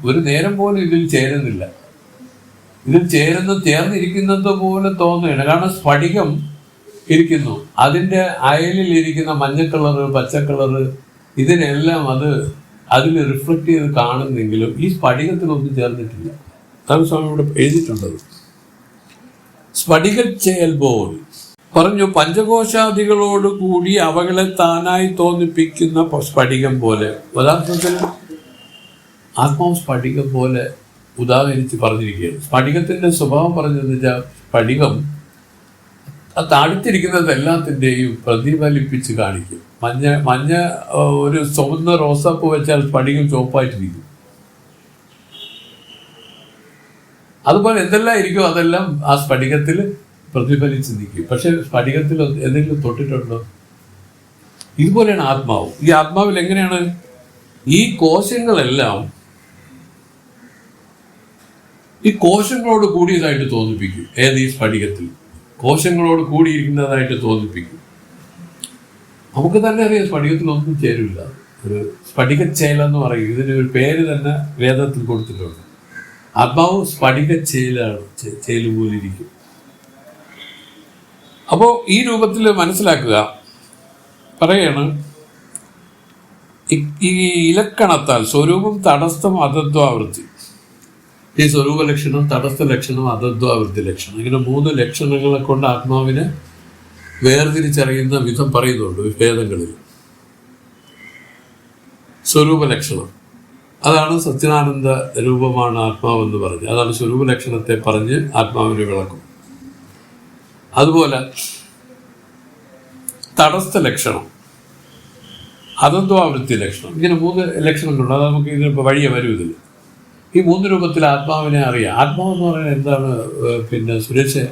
ഒരു നേരം പോലും ഇതിൽ ചേരുന്നില്ല. ഇതിൽ ചേർന്നിരിക്കുന്നത് പോലെ തോന്നുകയാണ്. കാരണം സ്ഫടികം ഇരിക്കുന്നു, അതിൻ്റെ അയലിൽ ഇരിക്കുന്ന മഞ്ഞ കളറ് പച്ച കളറ് ഇതിനെല്ലാം അതിൽ റിഫ്ലക്റ്റ് ചെയ്ത് കാണുന്നെങ്കിലും ഈ സ്ഫടികത്തിനൊന്നും ചേർന്നിട്ടില്ല. അതാണ് സ്വാമി ഇവിടെ എഴുതിയിട്ടുള്ളത്. സ്ഫടികച്ചേൽപോൽ പറഞ്ഞു, പഞ്ചകോശാദികളോട് കൂടി അവകളെ താനായി തോന്നിപ്പിക്കുന്ന സ്ഫടികം പോലെ. യഥാർത്ഥത്തിൽ ആത്മാവ് സ്ഫടികം പോലെ ഉദാഹരിച്ച് പറഞ്ഞിരിക്കുകയാണ്. സ്ഫടികത്തിന്റെ സ്വഭാവം പറഞ്ഞതെന്ന് വെച്ചാൽ സ്ഫടികം താഴ്ത്തിരിക്കുന്നത് എല്ലാത്തിൻ്റെയും പ്രതിഫലിപ്പിച്ച് കാണിക്കും. മഞ്ഞ മഞ്ഞ ഒരു ചുവന്ന റോസാപ്പൂ വെച്ചാൽ സ്ഫടികം ചുവപ്പായിട്ടിരിക്കും. അതുപോലെ എന്തെല്ലാം ഇരിക്കും അതെല്ലാം ആ സ്ഫടികത്തിൽ പ്രതിഫലിച്ച് നിൽക്കും. പക്ഷെ സ്ഫടികത്തിൽ എന്തെങ്കിലും തൊട്ടിട്ടുണ്ടോ? ഇതുപോലെയാണ് ആത്മാവ്. ഈ ആത്മാവിൽ എങ്ങനെയാണ് ഈ കോശങ്ങളെല്ലാം ഈ കോശങ്ങളോട് കൂടിയതായിട്ട് തോന്നിപ്പിക്കും. ഈ സ്ഫടികത്തിൽ കോശങ്ങളോട് കൂടിയിരിക്കുന്നതായിട്ട് തോന്നിപ്പിക്കും. നമുക്ക് തന്നെ അറിയാം സ്ഫടികത്തിലൊന്നും ചേരില്ല. ഒരു സ്ഫടികച്ചേല എന്ന് പറയും. ഇതിന് ഒരു പേര് തന്നെ വേദത്തിൽ കൊടുത്തിട്ടുണ്ട്. ആത്മാവ് സ്ഫടികച്ചേലാണ്, ചേല് പോലിരിക്കും. അപ്പോൾ ഈ രൂപത്തിൽ മനസ്സിലാക്കുക. പറയാണ് ഈ ഇലക്കണത്താൽ സ്വരൂപം, തടസ്ഥം, അതദ്വാവൃത്തി. ഈ സ്വരൂപ ലക്ഷണം, തടസ്ഥ ലക്ഷണം, അതദ്വാവൃത്തി ലക്ഷണം, ഇങ്ങനെ 3 ലക്ഷണങ്ങളെ കൊണ്ട് ആത്മാവിനെ വേർതിരിച്ചറിയുന്ന വിധം പറയുന്നുണ്ട് വേദങ്ങളിൽ. സ്വരൂപ ലക്ഷണം അതാണ് സച്ചിദാനന്ദ രൂപമാണ് ആത്മാവെന്ന് പറഞ്ഞ്, അതാണ് സ്വരൂപ ലക്ഷണത്തെ പറഞ്ഞ് ആത്മാവിനെ വിളക്കും. അതുപോലെ തടസ്ഥ ലക്ഷണം, അതദ്വാവൃത്തി ലക്ഷണം, ഇങ്ങനെ 3 ലക്ഷണങ്ങളുണ്ട്. അത് നമുക്ക് ഇതിന് വഴിയെ വരും. ഇതിൽ ഈ 3 രൂപത്തിൽ ആത്മാവിനെ അറിയാം. ആത്മാവെന്ന് പറയുന്നത് എന്താണ്? സുരേഷ്,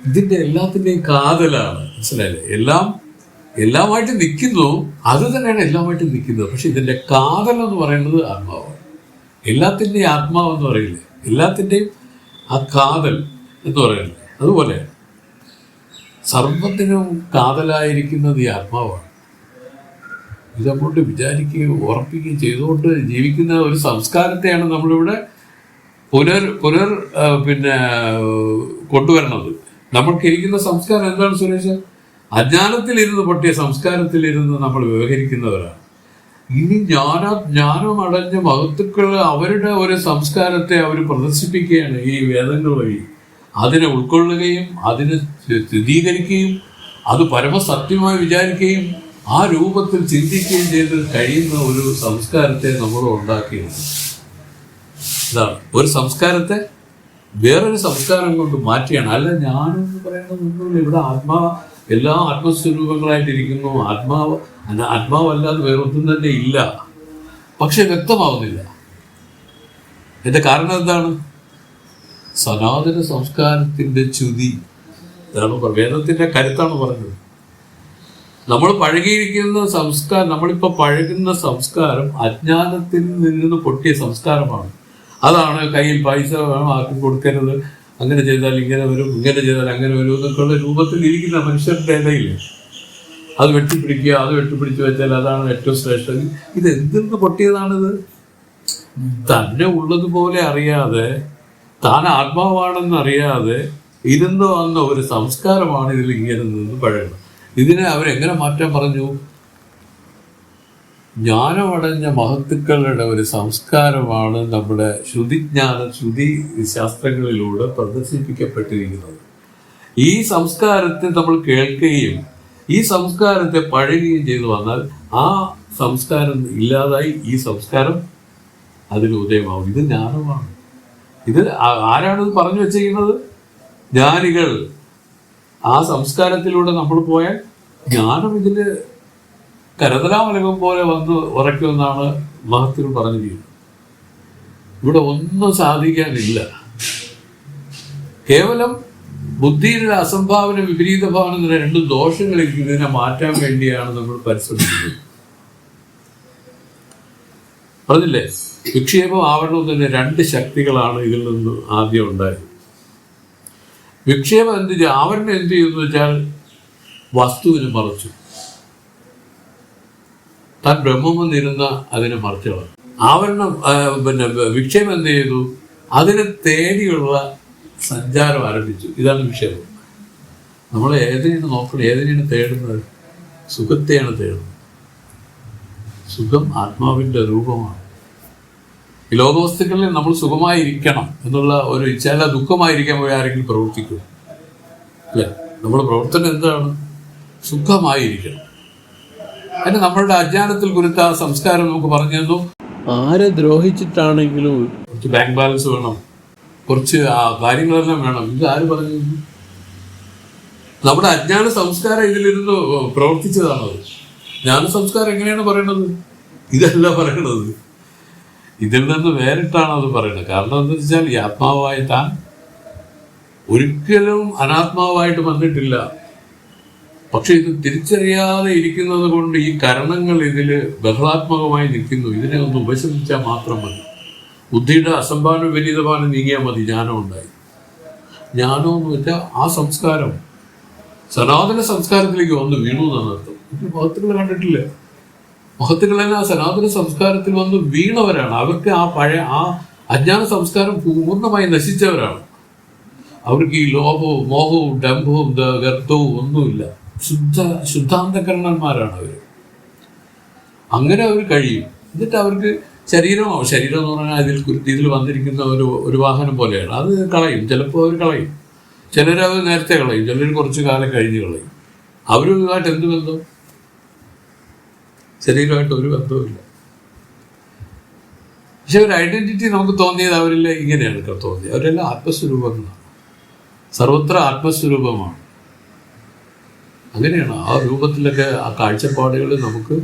ഇതിൻ്റെ എല്ലാത്തിൻ്റെയും കാതലാണ്. മനസ്സിലായില്ലേ? എല്ലാമായിട്ട് നിൽക്കുന്നു, അത് തന്നെയാണ് എല്ലാമായിട്ട് നിൽക്കുന്നത്. പക്ഷെ ഇതിൻ്റെ കാതൽ എന്ന് പറയുന്നത് ആത്മാവാണ്. എല്ലാത്തിൻ്റെയും ആത്മാവെന്ന് പറയില്ലേ, എല്ലാത്തിൻ്റെയും ആ കാതൽ എന്ന് പറയുന്നത്. അതുപോലെ സർവത്തിനും കാതലായിരിക്കുന്നത് ഈ ആത്മാവാണ്. ഇതങ്ങോട്ട് വിചാരിക്കുകയും ഉറപ്പിക്കുകയും ചെയ്തുകൊണ്ട് ജീവിക്കുന്ന ഒരു സംസ്കാരത്തെയാണ് നമ്മളിവിടെ കൊണ്ടുവരണത്. നമ്മൾക്കിരിക്കുന്ന സംസ്കാരം എന്താണ് സുരേഷ്? അജ്ഞാനത്തിലിരുന്ന് പൊട്ടിയ സംസ്കാരത്തിലിരുന്ന് നമ്മൾ വ്യവഹരിക്കുന്നവരാണ്. ഇനി ജ്ഞാനം അടഞ്ഞ മഹത്തുക്കൾ അവരുടെ ഒരു സംസ്കാരത്തെ അവർ പ്രദർശിപ്പിക്കുകയാണ് ഈ വേദങ്ങൾ വഴി. അതിനെ ഉൾക്കൊള്ളുകയും അതിനെ സ്ഥിരീകരിക്കുകയും അത് പരമസത്യമായി വിചാരിക്കുകയും ആ രൂപത്തിൽ ചിന്തിക്കുകയും ചെയ്ത് കഴിയുന്ന ഒരു സംസ്കാരത്തെ നമ്മൾ ഉണ്ടാക്കിയത്. ഇതാണ് ഒരു സംസ്കാരത്തെ വേറൊരു സംസ്കാരം കൊണ്ട് മാറ്റിയാണ്. അല്ല, ഞാനെന്ന് പറയുന്നതൊന്നുമില്ല. ഇവിടെ എല്ലാ ആത്മസ്വരൂപങ്ങളായിട്ടിരിക്കുന്നു. ആത്മാവല്ലാതെ വേറൊന്നും തന്നെ ഇല്ല. പക്ഷെ വ്യക്തമാവുന്നില്ല. എന്റെ കാരണം എന്താണ്? സനാതന സംസ്കാരത്തിന്റെ ച്യുതി. വേദത്തിന്റെ കരുത്താണ് പറഞ്ഞത്. നമ്മൾ പഴകിയിരിക്കുന്ന സംസ്കാരം, നമ്മളിപ്പോൾ പഴകുന്ന സംസ്കാരം അജ്ഞാനത്തിൽ നിന്ന് പൊട്ടിയ സംസ്കാരമാണ്. അതാണ് കയ്യിൽ പൈസ വേണം, ആർക്കും കൊടുക്കരുത്, അങ്ങനെ ചെയ്താൽ ഇങ്ങനെ വരും, ഇങ്ങനെ ചെയ്താൽ അങ്ങനെ വരും എന്നൊക്കെയുള്ള രൂപത്തിൽ ഇരിക്കുന്ന മനുഷ്യരുടെ ഇടയിൽ അത് വെട്ടിപ്പിടിക്കുക, അത് വെട്ടിപ്പിടിച്ച് വെച്ചാൽ അതാണ് ഏറ്റവും ശ്രേഷ്ഠം. ഇത് എന്തിന്ന് പൊട്ടിയതാണിത്? തന്നെ ഉള്ളതുപോലെ അറിയാതെ, താൻ ആത്മാവാണെന്ന് അറിയാതെ ഇരുന്ന് വന്ന ഒരു സംസ്കാരമാണ് ഇതിൽ ഇങ്ങനെ നിന്ന് പഴകുന്നത്. ഇതിനെ അവരെങ്ങനെ മാറ്റാൻ പറഞ്ഞു? ജ്ഞാനമടഞ്ഞ മഹത്തുക്കളുടെ ഒരു സംസ്കാരമാണ് നമ്മുടെ ശ്രുതി ശാസ്ത്രങ്ങളിലൂടെ പ്രദർശിപ്പിക്കപ്പെട്ടിരിക്കുന്നത്. ഈ സംസ്കാരത്തെ നമ്മൾ കേൾക്കുകയും ഈ സംസ്കാരത്തെ പഴകുകയും ചെയ്തു വന്നാൽ ആ സംസ്കാരം ഇല്ലാതായി ഈ സംസ്കാരം അതിന് ഉദയമാവും. ഇത് ജ്ഞാനമാണ്. ഇത് ആരാണിത് പറഞ്ഞു വെച്ചിരിക്കുന്നത്? ജ്ഞാനികൾ. ആ സംസ്കാരത്തിലൂടെ നമ്മൾ പോയാൽ ജ്ഞാനം ഇതിൽ കരതലാമലകം പോലെ വന്ന് ഉറയ്ക്കുമെന്നാണ് മഹത്തുക്കൾ പറഞ്ഞിരിക്കുന്നത്. ഇവിടെ ഒന്നും സാധിക്കാനില്ല. കേവലം ബുദ്ധിയുടെ അസംഭാവന, വിപരീത ഭാവന എന്ന 2 ദോഷങ്ങളിലേക്ക് ഇതിനെ മാറ്റാൻ വേണ്ടിയാണ് നമ്മൾ പരിശ്രമിക്കുന്നത്. പറഞ്ഞില്ലേ, വിക്ഷേപം ആവരണം തന്നെ 2 ശക്തികളാണ് ഇതിൽ നിന്ന് ആദ്യം ഉണ്ടായത്. വിക്ഷേപം ആവരണം എന്ത് ചെയ്യുന്നു വെച്ചാൽ വസ്തുവിനെ മറച്ചു. താൻ ബ്രഹ്മമെന്നിരുന്ന അതിനെ മറച്ചു കളഞ്ഞു. ആവരണം വിക്ഷേപം എന്ത് ചെയ്തു? അതിനെ തേടിയുള്ള സഞ്ചാരം ആരംഭിച്ചു. ഇതാണ് വിക്ഷേപം. നമ്മൾ ഏതിനെയാണ് നോക്കണം? ഏതിനെയാണ് തേടുന്നത്? സുഖത്തെയാണ് തേടുന്നത്. സുഖം ആത്മാവിൻ്റെ രൂപമാണ്. ഈ ലോകവസ്തുക്കളിൽ നമ്മൾ സുഖമായിരിക്കണം എന്നുള്ള ഒരു ചില ദുഃഖമായിരിക്കാൻ പോയി ആരെങ്കിലും പ്രവർത്തിക്കും അല്ലേ? നമ്മുടെ പ്രവർത്തനം എന്താണ്? സുഖമായിരിക്കണം. അതിന് നമ്മളുടെ അജ്ഞാനത്തിൽ കുറിച്ച ആ സംസ്കാരം നമുക്ക് പറഞ്ഞു തന്നു. ആരെ ദ്രോഹിച്ചിട്ടാണെങ്കിലും കുറച്ച് ബാങ്ക് ബാലൻസ് വേണം, കുറച്ച് കാര്യങ്ങളെല്ലാം വേണം. ഇത് ആര് പറഞ്ഞു? നമ്മുടെ അജ്ഞാന സംസ്കാരം ഇതിലിരുന്ന് പ്രവർത്തിച്ചതാണത്. ജ്ഞാന സംസ്കാരം എങ്ങനെയാണ് പറയണത്? ഇതല്ല പറയണത്, ഇതിൽ നിന്ന് വേറിട്ടാണ് അത് പറയുന്നത്. കാരണം എന്താ വെച്ചാൽ ഈ ആത്മാവായ താൻ ഒരിക്കലും അനാത്മാവായിട്ട് വന്നിട്ടില്ല. പക്ഷെ ഇത് തിരിച്ചറിയാതെ ഇരിക്കുന്നത് കൊണ്ട് ഈ കരണങ്ങൾ ഇതിൽ ബഹളാത്മകമായി നിൽക്കുന്നു. ഇതിനെ ഒന്ന് ഉപശമിച്ചാൽ മാത്രം മതി. ബുദ്ധിയുടെ അസംഭാവന വിപരീതഭാവന നീങ്ങിയാൽ മതി, ജ്ഞാനം ഉണ്ടായി. ജ്ഞാനം എന്ന് വെച്ചാൽ ആ സംസ്കാരം സനാതന സംസ്കാരത്തിലേക്ക് വന്ന് വീണു എന്നാണ് അർത്ഥം. മഹത്തുക്കൾ കണ്ടിട്ടില്ല, മഹത്തുക്കളെല്ലാം ആ സനാതന സംസ്കാരത്തിൽ വന്ന് വീണവരാണ്. അവർക്ക് ആ പഴയ ആ അജ്ഞാന സംസ്കാരം പൂർണ്ണമായി നശിച്ചവരാണ്. അവർക്ക് ഈ ലോഭവും മോഹവും ഡംഭവും ഗർത്തവും ഒന്നുമില്ല. ശുദ്ധാന്തകരണന്മാരാണ് അവർ. അങ്ങനെ അവർ കഴിയും. എന്നിട്ട് അവർക്ക് ശരീരം എന്ന് പറഞ്ഞാൽ ഇതിൽ വന്നിരിക്കുന്ന ഒരു വാഹനം പോലെയാണ്. അത് കളയും, ചിലപ്പോൾ അവർ കളയും, ചിലരത് നേരത്തെ കളയും, ചിലർ കുറച്ച് കാലം കഴിഞ്ഞ് കളയും. അവരുമായിട്ട് എന്ത് ബന്ധം? ശരീരമായിട്ട് ഒരു ബന്ധവുമില്ല. പക്ഷെ ഒരു ഐഡന്റിറ്റി നമുക്ക് തോന്നിയത് അവരിൽ ഇങ്ങനെയാണ് തോന്നിയത്. അവരെല്ലാം ആത്മസ്വരൂപങ്ങളാണ്, സർവത്ര ആത്മസ്വരൂപമാണ്. അങ്ങനെയാണ് ആ രൂപത്തിലൊക്കെ ആ കാഴ്ചപ്പാടുകൾ നമുക്ക്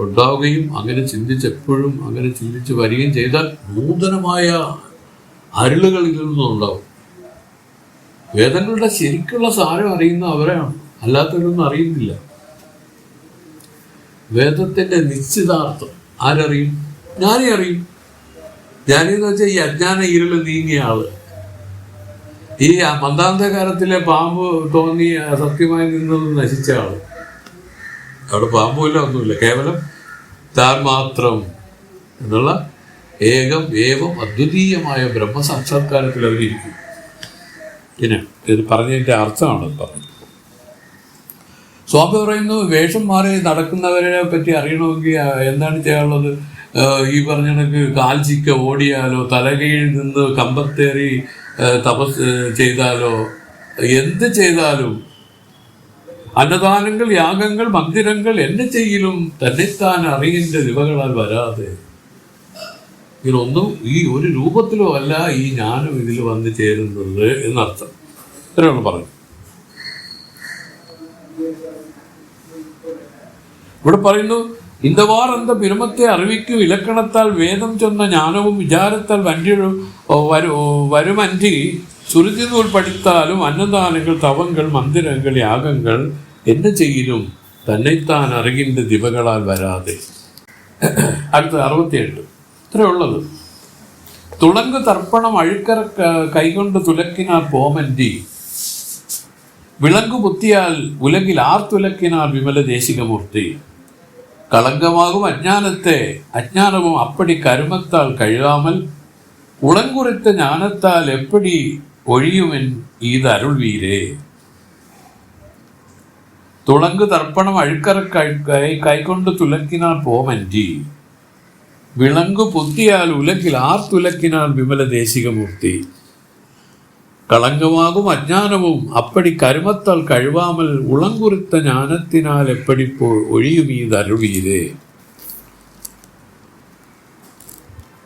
ഉണ്ടാവുകയും അങ്ങനെ ചിന്തിച്ചെപ്പോഴും അങ്ങനെ ചിന്തിച്ച് വരികയും ചെയ്താൽ നൂതനമായ അരുളുകൾ ഇതിൽ നിന്നുണ്ടാവും. വേദങ്ങളുടെ ശരിക്കുള്ള സാരം അറിയുന്ന അവരാണ്, അല്ലാത്തവരൊന്നും അറിയുന്നില്ല. വേദത്തിന്റെ നിശ്ചിതാർത്ഥം ആരറിയും? ജ്ഞാനി അറിയും. ജ്ഞാനി എന്ന് വെച്ചാൽ ഈ അജ്ഞാന ഇരുള് നീങ്ങിയ ആള്. ഈ മന്ദാന്തകാലത്തിലെ പാമ്പ് തോന്നി സത്യമായി നിന്നത് നശിച്ച ആള്. അവിടെ പാമ്പുമില്ല, ഒന്നുമില്ല, കേവലം താൻ മാത്രം എന്നുള്ള ഏകം ഏവം അദ്വിതീയമായ ബ്രഹ്മസാക്ഷാത്കാരത്തിൽ അവരിയ്ക്കും. പിന്നെ ഇത് പറഞ്ഞതിൻ്റെ അർത്ഥമാണ് പറഞ്ഞത്. സ്വാമി പറയുന്നു, വേഷം മാറി നടക്കുന്നവരെ പറ്റി അറിയണമെങ്കിൽ എന്താണ് ചെയ്യാനുള്ളത്? ഈ പറഞ്ഞ കണക്ക് കാൽച്ചിക്ക ഓടിയാലോ, തലകീഴിൽ നിന്ന് കമ്പത്തേറി തപസ് ചെയ്താലോ, എന്ത് ചെയ്താലും, അന്നദാനങ്ങൾ, യാഗങ്ങൾ, മന്ദിരങ്ങൾ എന്നെ ചെയ്യലും തന്നെത്താൻ അറിയിന്റെ ദിവകളാൽ വരാതെ. ഇതിനൊന്നും ഈ ഒരു രൂപത്തിലോ അല്ല ഈ ജ്ഞാനം ഇതിൽ വന്നു ചേരുന്നത് എന്നർത്ഥം. ഇത്രയാണ് പറഞ്ഞു. ഇവിടെ പറയുന്നു, ഇന്തവാർ എന്ന പിരമത്തെ അറിവിക്കും ഇലക്കണത്താൽ വേദം ചൊന്ന ജ്ഞാനവും വിചാരത്താൽ വരുമന്റി സുരുചി നൂൽ പഠിത്താലും അന്നദാനങ്ങൾ, തവങ്ങൾ, മന്ദിരങ്ങൾ, യാഗങ്ങൾ എന്നെ ചെയ്യലും തന്നെത്താൻ അറികിന്റെ ദിവകളാൽ വരാതെ. അടുത്ത 68 ഇത്രയുള്ളത്. തുളങ്ക് തർപ്പണം അഴുക്കറ കൈകൊണ്ട് തുലക്കിനാൽ പോമന്റി വിളങ്കു ബുദ്ധിയാൽ ഉലകിൽ ആർത്തുലക്കിനാൽ വിമല ദേശികമൂർത്തി. കളങ്കമാകും അജ്ഞാനത്തെ അജ്ഞാനവും അപ്പടി കരുമത്താൽ കഴുകാമൽ ഉളങ്കുറിത്ത ജ്ഞാനത്താൽ എപ്പടി ഒഴിയുമെൻ ഈത് അരുൾ വീരേ. തുളങ്ക് തർപ്പണം അഴുക്കറ കൈകൊണ്ട് തുലക്കിനാൽ പോമന്റി വിളങ്കു പുത്തിയാൽ ഉലകിൽ ആർത്തുലക്കിനാൽ വിമല ദേശികമൂർത്തി. കളങ്കമാകും അജ്ഞാനവും അപ്പടി കരുമത്താൽ കഴിവാമൽ ഉളങ്കുറിത്ത ജ്ഞാനത്തിനാൽ എപ്പടിപ്പോ ഒഴിയുമീത് അരുളീരേ.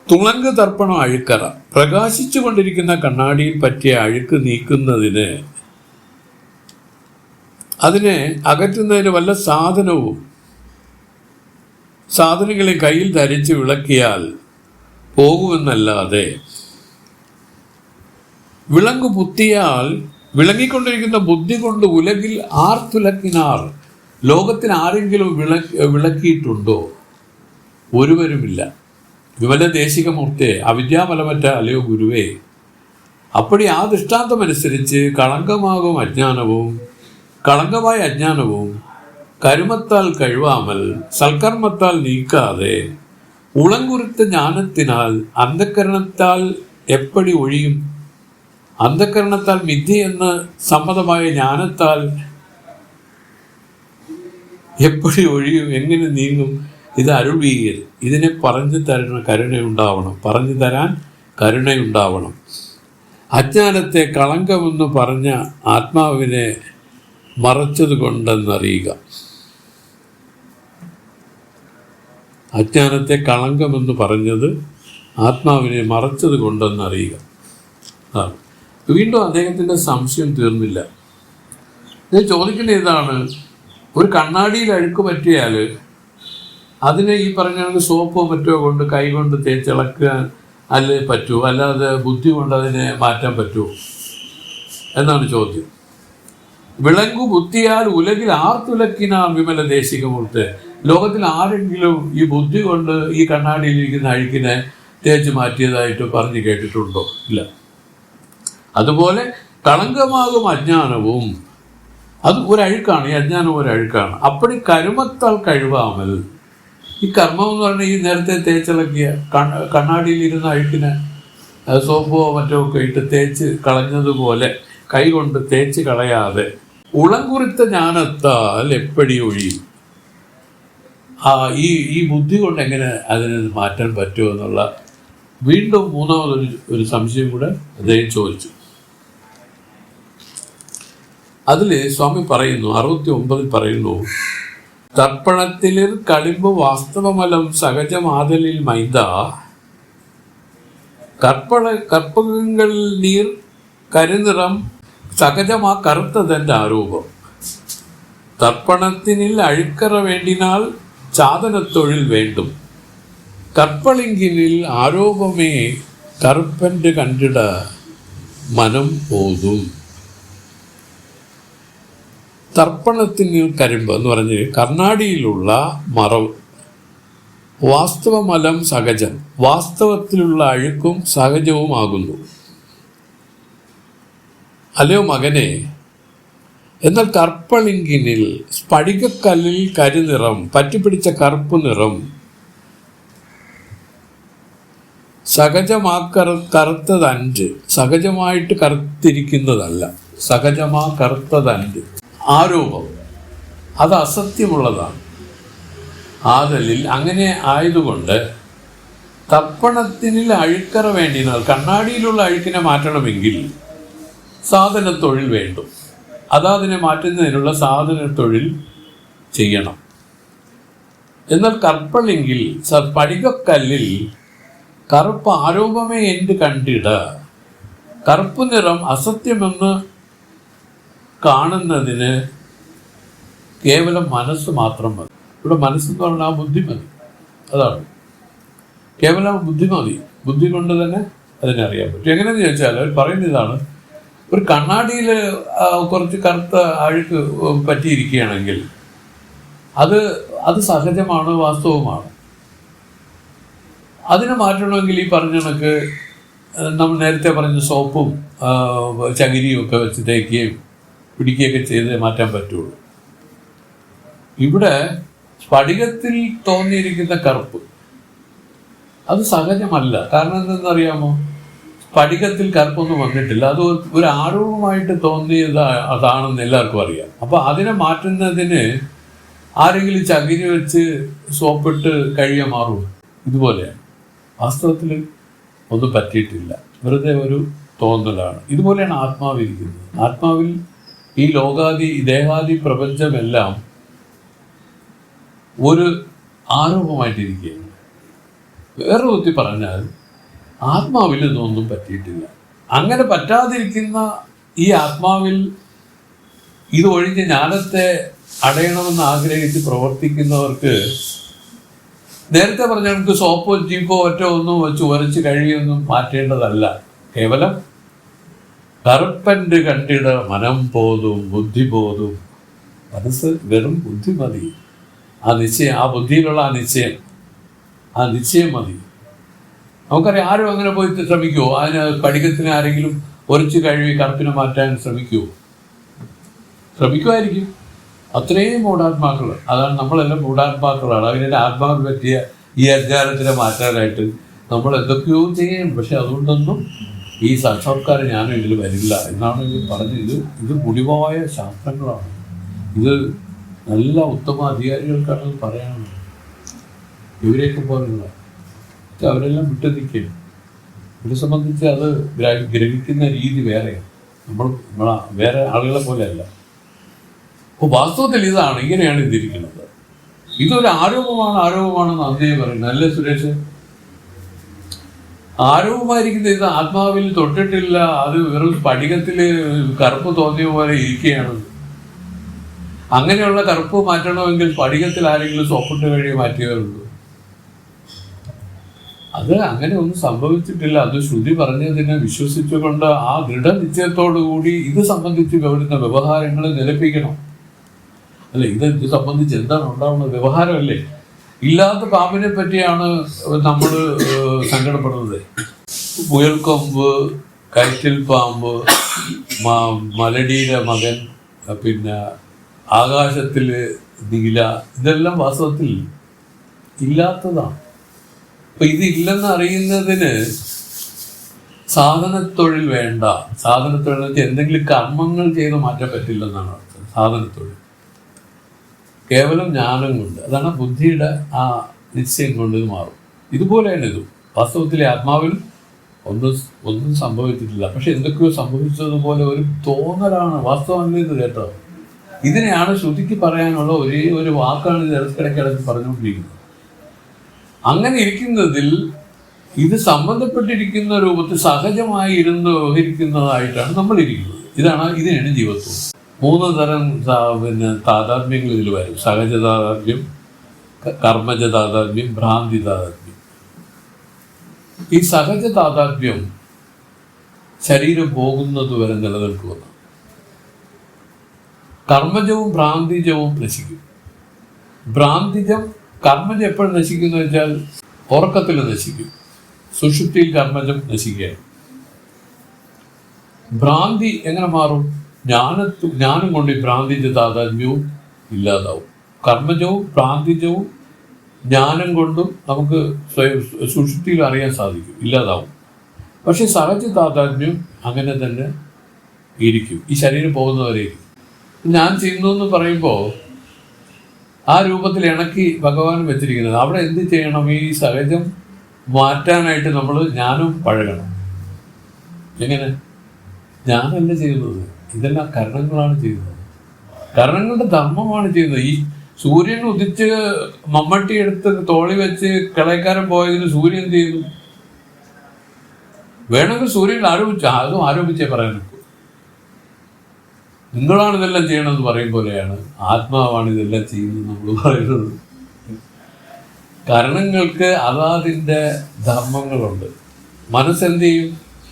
തുളങ്ക് തർപ്പണം അഴുക്കറ. പ്രകാശിച്ചു കൊണ്ടിരിക്കുന്ന കണ്ണാടിയിൽ പറ്റിയ അഴുക്ക് നീക്കുന്നതിന്, അതിനെ അകറ്റുന്നതിന് വല്ല സാധനങ്ങളെ കയ്യിൽ ധരിച്ച് വിളക്കിയാൽ പോകുമെന്നല്ലാതെ, വിളങ്ങു പുത്തിയാൽ വിളങ്ങിക്കൊണ്ടിരിക്കുന്ന ബുദ്ധി കൊണ്ട് ഉലകിൽ ആർത്തുലക്കിനാർ, ലോകത്തിന് ആരെങ്കിലും വിളക്കിയിട്ടുണ്ടോ? ഒരുവരുമില്ല. വിമല ദേശികമൂർത്തിയെ അവിദ്യാമലമറ്റ അല്ലയോ ഗുരുവേ. അപ്പടി ആ ദൃഷ്ടാന്തമനുസരിച്ച് കളങ്കമായ അജ്ഞാനവും കരുമത്താൽ കഴിവാമൽ സൽക്കർമ്മത്താൽ നീക്കാതെ ഉളങ്കുറിത്ത ജ്ഞാനത്തിനാൽ അന്ധകരണത്താൽ എപ്പടി ഒഴിയും? അന്ധകരണത്താൽ മിഥ്യ എന്ന് സമ്മതമായ ജ്ഞാനത്താൽ എപ്പടി ഒഴിയും? എങ്ങനെ നീങ്ങും? ഇത് അരുൾവീർ. ഇതിനെ പറഞ്ഞു തരാൻ കരുണയുണ്ടാവണം. അജ്ഞാനത്തെ കളങ്കമെന്ന് പറഞ്ഞ ആത്മാവിനെ മറച്ചത് കൊണ്ടെന്നറിയുക. അജ്ഞാനത്തെ കളങ്കമെന്ന് പറഞ്ഞത് ആത്മാവിനെ മറച്ചത് കൊണ്ടെന്നറിയുക. വീണ്ടും അദ്ദേഹത്തിൻ്റെ സംശയം തീർന്നില്ല. ഞാൻ ചോദിക്കുന്ന ഇതാണ്, ഒരു കണ്ണാടിയിൽ അഴുക്ക് പറ്റിയാൽ അതിനെ ഈ പറഞ്ഞ സോപ്പോ മറ്റോ കൊണ്ട് കൈ കൊണ്ട് തേച്ചിളക്കാൻ അല്ലേ പറ്റൂ, അല്ലാതെ ബുദ്ധി കൊണ്ട് അതിനെ മാറ്റാൻ പറ്റുമോ എന്നാണ് ചോദ്യം. വിളങ്കു ബുദ്ധിയാൽ ഉലകിൽ ആർത്തുലക്കിനാൻ വിമല ദേശികമൂർത്ത്. ലോകത്തിൽ ആരെങ്കിലും ഈ ബുദ്ധി കൊണ്ട് ഈ കണ്ണാടിയിലിരിക്കുന്ന അഴുക്കിനെ തേച്ച് മാറ്റിയതായിട്ട് പറഞ്ഞു കേട്ടിട്ടുണ്ടോ? ഇല്ല. അതുപോലെ കളങ്കമാകും അജ്ഞാനവും, അത് ഒരഴുക്കാണ്. ഈ അജ്ഞാനം ഒരഴുക്കാണ്. അപ്പടി കരുമത്താൽ കഴിവാമൽ. ഈ കർമ്മം എന്ന് പറഞ്ഞാൽ ഈ നേരത്തെ തേച്ചിളക്കിയ കണ്ണാടിയിലിരുന്ന അഴുക്കിനെ സോപ്പോ മറ്റോ ഒക്കെ ഇട്ട് തേച്ച് കളഞ്ഞതുപോലെ കൈകൊണ്ട് തേച്ച് കളയാതെ ഉളംകുറിത്ത ജ്ഞാനത്താൽ എപ്പടി ഒഴിയും. ഈ ബുദ്ധി കൊണ്ട് എങ്ങനെ അതിനെ മാറ്റാൻ പറ്റുമോ എന്നുള്ള വീണ്ടും മൂന്നാമതൊരു സംശയം കൂടെ അദ്ദേഹം ചോദിച്ചു. അതിൽ സ്വാമി പറയുന്നു, 69 പറയുന്നു, തർപ്പണത്തിൽ കളിമ്പ് വാസ്തവമലം സഹജമാതലിൽ മൈദ കർപ്പകങ്ങളിൽ നീർ കരുനിറം സഹജമാ കറുത്തതെൻ്റെ ആരോപം. തർപ്പണത്തിനിൽ അഴുക്കറ വേണ്ടിനാൽ സാധനത്തൊഴിൽ വേണ്ടും. കற்பളിങ്കിനിൽ ആരോപമേ കറുപ്പൻ്റെ കണ്ടിട മനം പോതും. തർപ്പണത്തിന് കരിമ്പ് എന്ന് പറഞ്ഞ് കണ്ണാടിയിലുള്ള മറവ്, വാസ്തവമലം സഹജം, വാസ്തവത്തിലുള്ള അഴുക്കും സഹജവുമാകുന്നു. അല്ലയോ മകനെ, എന്നാൽ കർപ്പളിങ്കിനിൽ സ്ഫടികക്കല്ലിൽ കരിനിറം, പറ്റിപ്പിടിച്ച കറുപ്പ് നിറം, കറുത്തതഞ്ച്, സഹജമായിട്ട് കറുത്തിരിക്കുന്നതല്ല, സഹജമാ കറുത്തതഞ്ച് ആരോപം, അത് അസത്യമുള്ളതാണ്. ആതലിൽ അങ്ങനെ ആയതുകൊണ്ട് തർപ്പണത്തിനിൽ അഴുക്കറ വേണ്ടിനാൽ കണ്ണാടിയിലുള്ള അഴുക്കിനെ മാറ്റണമെങ്കിൽ സാധനത്തൊഴിൽ വേണ്ടും. അതതിനെ മാറ്റുന്നതിനുള്ള സാധനത്തൊഴിൽ ചെയ്യണം. എന്നാൽ കർപ്പളിങ്കിൽ സ്ഫടികക്കല്ലിൽ കറുപ്പ് ആരോപമേ എന്ത് കണ്ടിട. കറുപ്പ് നിറം അസത്യമെന്ന് കാണുന്നതിന് കേവലം മനസ്സ് മാത്രം മതി. ഇവിടെ മനസ്സെന്ന് പറഞ്ഞാൽ ആ ബുദ്ധി മതി. അതാണ് കേവലം ബുദ്ധി മതി. ബുദ്ധി കൊണ്ട് തന്നെ അതിനെ അറിയാൻ പറ്റും. എങ്ങനെയെന്ന് ചോദിച്ചാൽ അവർ പറയുന്ന ഇതാണ്, ഒരു കണ്ണാടിയിൽ കുറച്ച് കറുത്ത അഴുക്ക് പറ്റിയിരിക്കുകയാണെങ്കിൽ അത് സഹജമാണ്, വാസ്തവമാണ്. അതിനെ മാറ്റണമെങ്കിൽ ഈ പറഞ്ഞ കണക്ക് നമ്മൾ നേരത്തെ പറഞ്ഞ സോപ്പും ചകിരിയും ഒക്കെ വെച്ച് തേക്കുകയും പിടിക്കുകയൊക്കെ ചെയ്ത് മാറ്റാൻ പറ്റുള്ളൂ. ഇവിടെ സ്ഫടികത്തിൽ തോന്നിയിരിക്കുന്ന കറുപ്പ് അത് സഹജമല്ല. കാരണം എന്തെന്നറിയാമോ? സ്ഫടികത്തിൽ കറുപ്പൊന്നും വന്നിട്ടില്ല. അത് ഒരു ആരോപമായിട്ട് തോന്നിയത് അതാണെന്ന് എല്ലാവർക്കും അറിയാം. അപ്പോൾ അതിനെ മാറ്റുന്നതിന് ആരെങ്കിലും ചകിരി വെച്ച് സോപ്പിട്ട് കഴിയാൻ മാറും. ഇതുപോലെയാണ്. വാസ്തവത്തിൽ ഒന്നും പറ്റിയിട്ടില്ല, വെറുതെ ഒരു തോന്നലാണ്. ഇതുപോലെയാണ് ആത്മാവിരിക്കുന്നത്. ആത്മാവിൽ ഈ ദേഹാദി പ്രപഞ്ചമെല്ലാം ഒരു ആരോപമായിട്ടിരിക്കുകയാണ്. വേറെ കുത്തി പറഞ്ഞാൽ ആത്മാവിൽ ഇതൊന്നും പറ്റിയിട്ടില്ല. അങ്ങനെ പറ്റാതിരിക്കുന്ന ഈ ആത്മാവിൽ ഇത് ഒഴിഞ്ഞ് ജ്ഞാനത്തെ അടയണമെന്ന് ആഗ്രഹിച്ച് പ്രവർത്തിക്കുന്നവർക്ക് നേരത്തെ പറഞ്ഞ നമുക്ക് സോപ്പോ ചീപ്പോ ഒറ്റോ ഒന്നും വെച്ച് ഉരച്ച് കഴിയൊന്നും മാറ്റേണ്ടതല്ല. കേവലം കറുപ്പൻ്റെ കണ്ടിട മനം പോതും ബുദ്ധി പോതും. മനസ്സ് വെറും ബുദ്ധി മതി. ആ നിശ്ചയം, ആ ബുദ്ധിയിലുള്ള ആ നിശ്ചയം മതി. നമുക്കറിയാം, ആരും അങ്ങനെ പോയി ശ്രമിക്കുമോ? അതിന് പഠിക്കത്തിന് ആരെങ്കിലും ഉരച്ച് കഴുകി കറുപ്പിനെ മാറ്റാൻ ശ്രമിക്കുമായിരിക്കും. അത്രയും മൂഢാത്മാക്കൾ. അതാണ്, നമ്മളെല്ലാം മൂഢാത്മാക്കളാണ്. അതിൻ്റെ ആത്മാവിൽ പറ്റിയ ഈ അജ്ഞാനത്തിനെ മാറ്റാനായിട്ട് നമ്മൾ എന്തൊക്കെയോ ചെയ്യും. പക്ഷെ അതുകൊണ്ടൊന്നും ഈ സാക്ഷാത്കാര ജ്ഞാനം ഇതിൽ വരില്ല എന്നാണ് ഇത് പറഞ്ഞത്. ഇത് മുടിവായ ശാസ്ത്രങ്ങളാണ്. ഇത് നല്ല ഉത്തമ അധികാരികൾക്കാണ് ഇത് പറയാനുള്ളത്. ഇവരെയൊക്കെ പോലുള്ള അവരെല്ലാം വിട്ടു നിൽക്കുകയും ഇവരെ സംബന്ധിച്ച് അത് ഗ്രഹിക്കുന്ന രീതി വേറെയാണ്. നമ്മൾ വേറെ ആളുകളെ പോലെയല്ല. അപ്പോൾ വാസ്തവത്തിൽ ഇങ്ങനെയാണ് ഇതിരിക്കുന്നത്. ഇതൊരു ആരോപമാണെന്ന് അന്നേ പറയുന്നത്. അല്ലേ സുരേഷ്? ആരോപമായിരിക്കുന്നത് ഇത് ആത്മാവിൽ തൊട്ടിട്ടില്ല. അത് വെറും സ്ഫടികത്തിൽ കറുപ്പ് തോന്നിയ പോലെ ഇരിക്കുകയാണ്. അങ്ങനെയുള്ള കറുപ്പ് മാറ്റണമെങ്കിൽ സ്ഫടികത്തിൽ ആരെങ്കിലും സോപ്പിട്ട് കഴിയെ മാറ്റിയവരുള്ളൂ. അത് അങ്ങനെ ഒന്നും സംഭവിച്ചിട്ടില്ല. അത് ശ്രുതി പറഞ്ഞതിനെ വിശ്വസിച്ചുകൊണ്ട് ആ ദൃഢനിശ്ചയത്തോടുകൂടി ഇത് സംബന്ധിച്ച് വരുന്ന വ്യവഹാരങ്ങളെ നിലപ്പിക്കണം. അല്ല, ഇത് സംബന്ധിച്ച് എന്താണ് ഉണ്ടാവുന്നത്? വ്യവഹാരമല്ലേ. ഇല്ലാത്ത പാമ്പിനെ പറ്റിയാണ് നമ്മൾ സങ്കടപ്പെടുന്നത്. മുയൽക്കൊമ്പ്, കയറ്റിൽ പാമ്പ്, മലടിയുടെ മകൻ, പിന്നെ ആകാശത്തിൽ നീല, ഇതെല്ലാം വാസ്തവത്തിൽ ഇല്ലാത്തതാണ്. അപ്പൊ ഇതില്ലെന്ന് അറിയുന്നതിന് സാധനത്തൊഴിൽ വേണ്ട. സാധനത്തൊഴിൽ എന്ന് വെച്ചാൽ എന്തെങ്കിലും കർമ്മങ്ങൾ ചെയ്ത് മാറ്റാൻ പറ്റില്ലെന്നാണ് അർത്ഥം. സാധനത്തൊഴിൽ കേവലം ജ്ഞാനം കൊണ്ട്, അതാണ് ബുദ്ധിയുടെ ആ നിശ്ചയം കൊണ്ട് ഇത് മാറും. ഇതുപോലെയാണ് ഇതും. വാസ്തവത്തിലെ ആത്മാവിൽ ഒന്നും സംഭവിച്ചിട്ടില്ല. പക്ഷെ എന്തൊക്കെയോ സംഭവിച്ചതുപോലെ ഒരു തോന്നലാണ്. വാസ്തവമല്ല ഇത് കേട്ടോ. ഇതിനെയാണ് ശ്രുതിക്ക് പറയാനുള്ള ഒരേ ഒരു വാക്കാണ് ഇത് ഇടയ്ക്കിടയ്ക്ക് പറഞ്ഞുകൊണ്ടിരിക്കുന്നത്. അങ്ങനെ ഇരിക്കുന്നതിൽ ഇത് സംബന്ധപ്പെട്ടിരിക്കുന്ന രൂപത്തിൽ സഹജമായി ഇരുന്ന് വ്യവഹരിക്കുന്നതായിട്ടാണ് നമ്മൾ ഇരിക്കുന്നത്. ഇതിനാണ് ജീവത്വം. 3 തരം താതാത്മ്യങ്ങൾ ഇതിൽ വരും. സഹജ താതാത്മ്യം, കർമ്മജ താതാത്മ്യം, ഭ്രാന്തി താതാത്മ്യം. ഈ സഹജ താതാത്മ്യം ശരീരം പോകുന്നത് വരെ നിലനിൽക്കുക. കർമ്മജവും ഭ്രാന്തിജവും നശിക്കും. കർമ്മജം എപ്പോഴും നശിക്കുന്നു വെച്ചാൽ ഉറക്കത്തിൽ നശിക്കും. സുഷുപ്തിയിൽ കർമ്മജം നശിക്കുകയാണ്. ഭ്രാന്തി എങ്ങനെ മാറും? ജ്ഞാനം കൊണ്ട് ഈ ഭ്രാന്തിജ താതാത്മ്യവും ഇല്ലാതാവും. കർമ്മജവും ഭ്രാന്തിജവും ജ്ഞാനം കൊണ്ടും നമുക്ക് സുഷുപ്തിയിൽ അറിയാൻ സാധിക്കും, ഇല്ലാതാവും. പക്ഷെ സഹജ താതാത്മ്യം അങ്ങനെ തന്നെ ഇരിക്കും. ഈ ശരീരം പോകുന്നവരെ ഇരിക്കും. ഞാൻ ചെയ്യുന്നു എന്ന് പറയുമ്പോൾ ആ രൂപത്തിൽ ഇണക്കി ഭഗവാൻ വെച്ചിരിക്കുന്നത്. അവിടെ എന്ത് ചെയ്യണം? ഈ സഹജം മാറ്റാനായിട്ട് നമ്മൾ ജ്ഞാനം പഴകണം. എങ്ങനെ? ജ്ഞാനമല്ല ചെയ്യുന്നത്, ഇതെല്ലാം കരണങ്ങളാണ് ചെയ്യുന്നത്. കരണങ്ങളുടെ ധർമ്മമാണ് ചെയ്യുന്നത്. ഈ സൂര്യൻ ഉദിച്ച് മമ്മട്ടി എടുത്ത് തോളി വെച്ച് കിളയക്കാരൻ പോയതിന് സൂര്യൻ എന്ത് ചെയ്യുന്നു? വേണമെങ്കിൽ സൂര്യൻ അതും ആരോപിച്ചേ പറയാൻ. നിങ്ങളാണ് ഇതെല്ലാം ചെയ്യണമെന്ന് പറയും പോലെയാണ് ആത്മാവാണ് ഇതെല്ലാം ചെയ്യുന്നത് നമ്മൾ പറയുന്നത്. കരണങ്ങൾക്ക് അതാതിൻ്റെ ധർമ്മങ്ങളുണ്ട്. മനസ്സെന്ത് ചെയ്യും?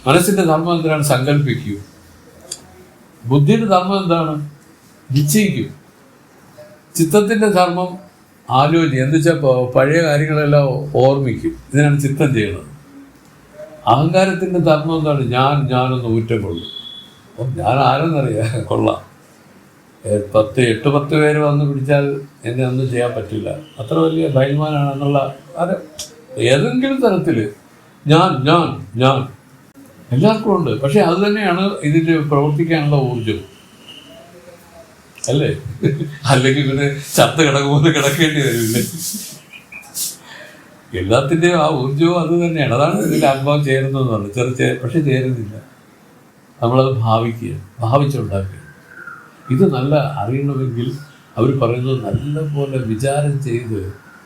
മനസ്സിൻ്റെ ധർമ്മം എന്തിനാണ്? സങ്കല്പിക്കൂ. ബുദ്ധിയുടെ ധർമ്മം എന്താണ്? നിശ്ചയിക്കും. ചിത്തത്തിൻ്റെ ധർമ്മം ആലോചിക്കും. എന്ന് വെച്ചാൽ പഴയ കാര്യങ്ങളെല്ലാം ഓർമ്മിക്കും. ഇതിനാണ് ചിത്തം ചെയ്യുന്നത്. അഹങ്കാരത്തിൻ്റെ ധർമ്മം എന്താണ്? ഞാനൊന്ന് ഊറ്റം കൊള്ളും. ഞാൻ ആരെന്നറിയാം, കൊള്ളാം. 8-10 പേര് വന്ന് പിടിച്ചാൽ എന്നെ ഒന്നും ചെയ്യാൻ പറ്റില്ല, അത്ര വലിയ ഭയന്മാനാണെന്നുള്ള അത് ഏതെങ്കിലും തരത്തിൽ ഞാൻ എല്ലാവർക്കും ഉണ്ട്. പക്ഷെ അത് തന്നെയാണ് ഇതിൻ്റെ പ്രവർത്തിക്കാനുള്ള ഊർജം, അല്ലേ? അല്ലെങ്കിൽ പിന്നെ ചത്ത് കിടക്കുമ്പോൾ കിടക്കേണ്ടി വരില്ലേ? എല്ലാത്തിൻ്റെയും ആ ഊർജവും അത് തന്നെയാണ്. അതാണ് ഇതിൽ ആത്മാവ് ചേരുന്നതെന്ന് പറഞ്ഞത്. പക്ഷെ ചേരുന്നില്ല. നമ്മളത് ഭാവിച്ചുണ്ടാക്കുക. ഇത് നല്ല അറിയണമെങ്കിൽ അവർ പറയുന്നത് നല്ലപോലെ വിചാരം ചെയ്ത്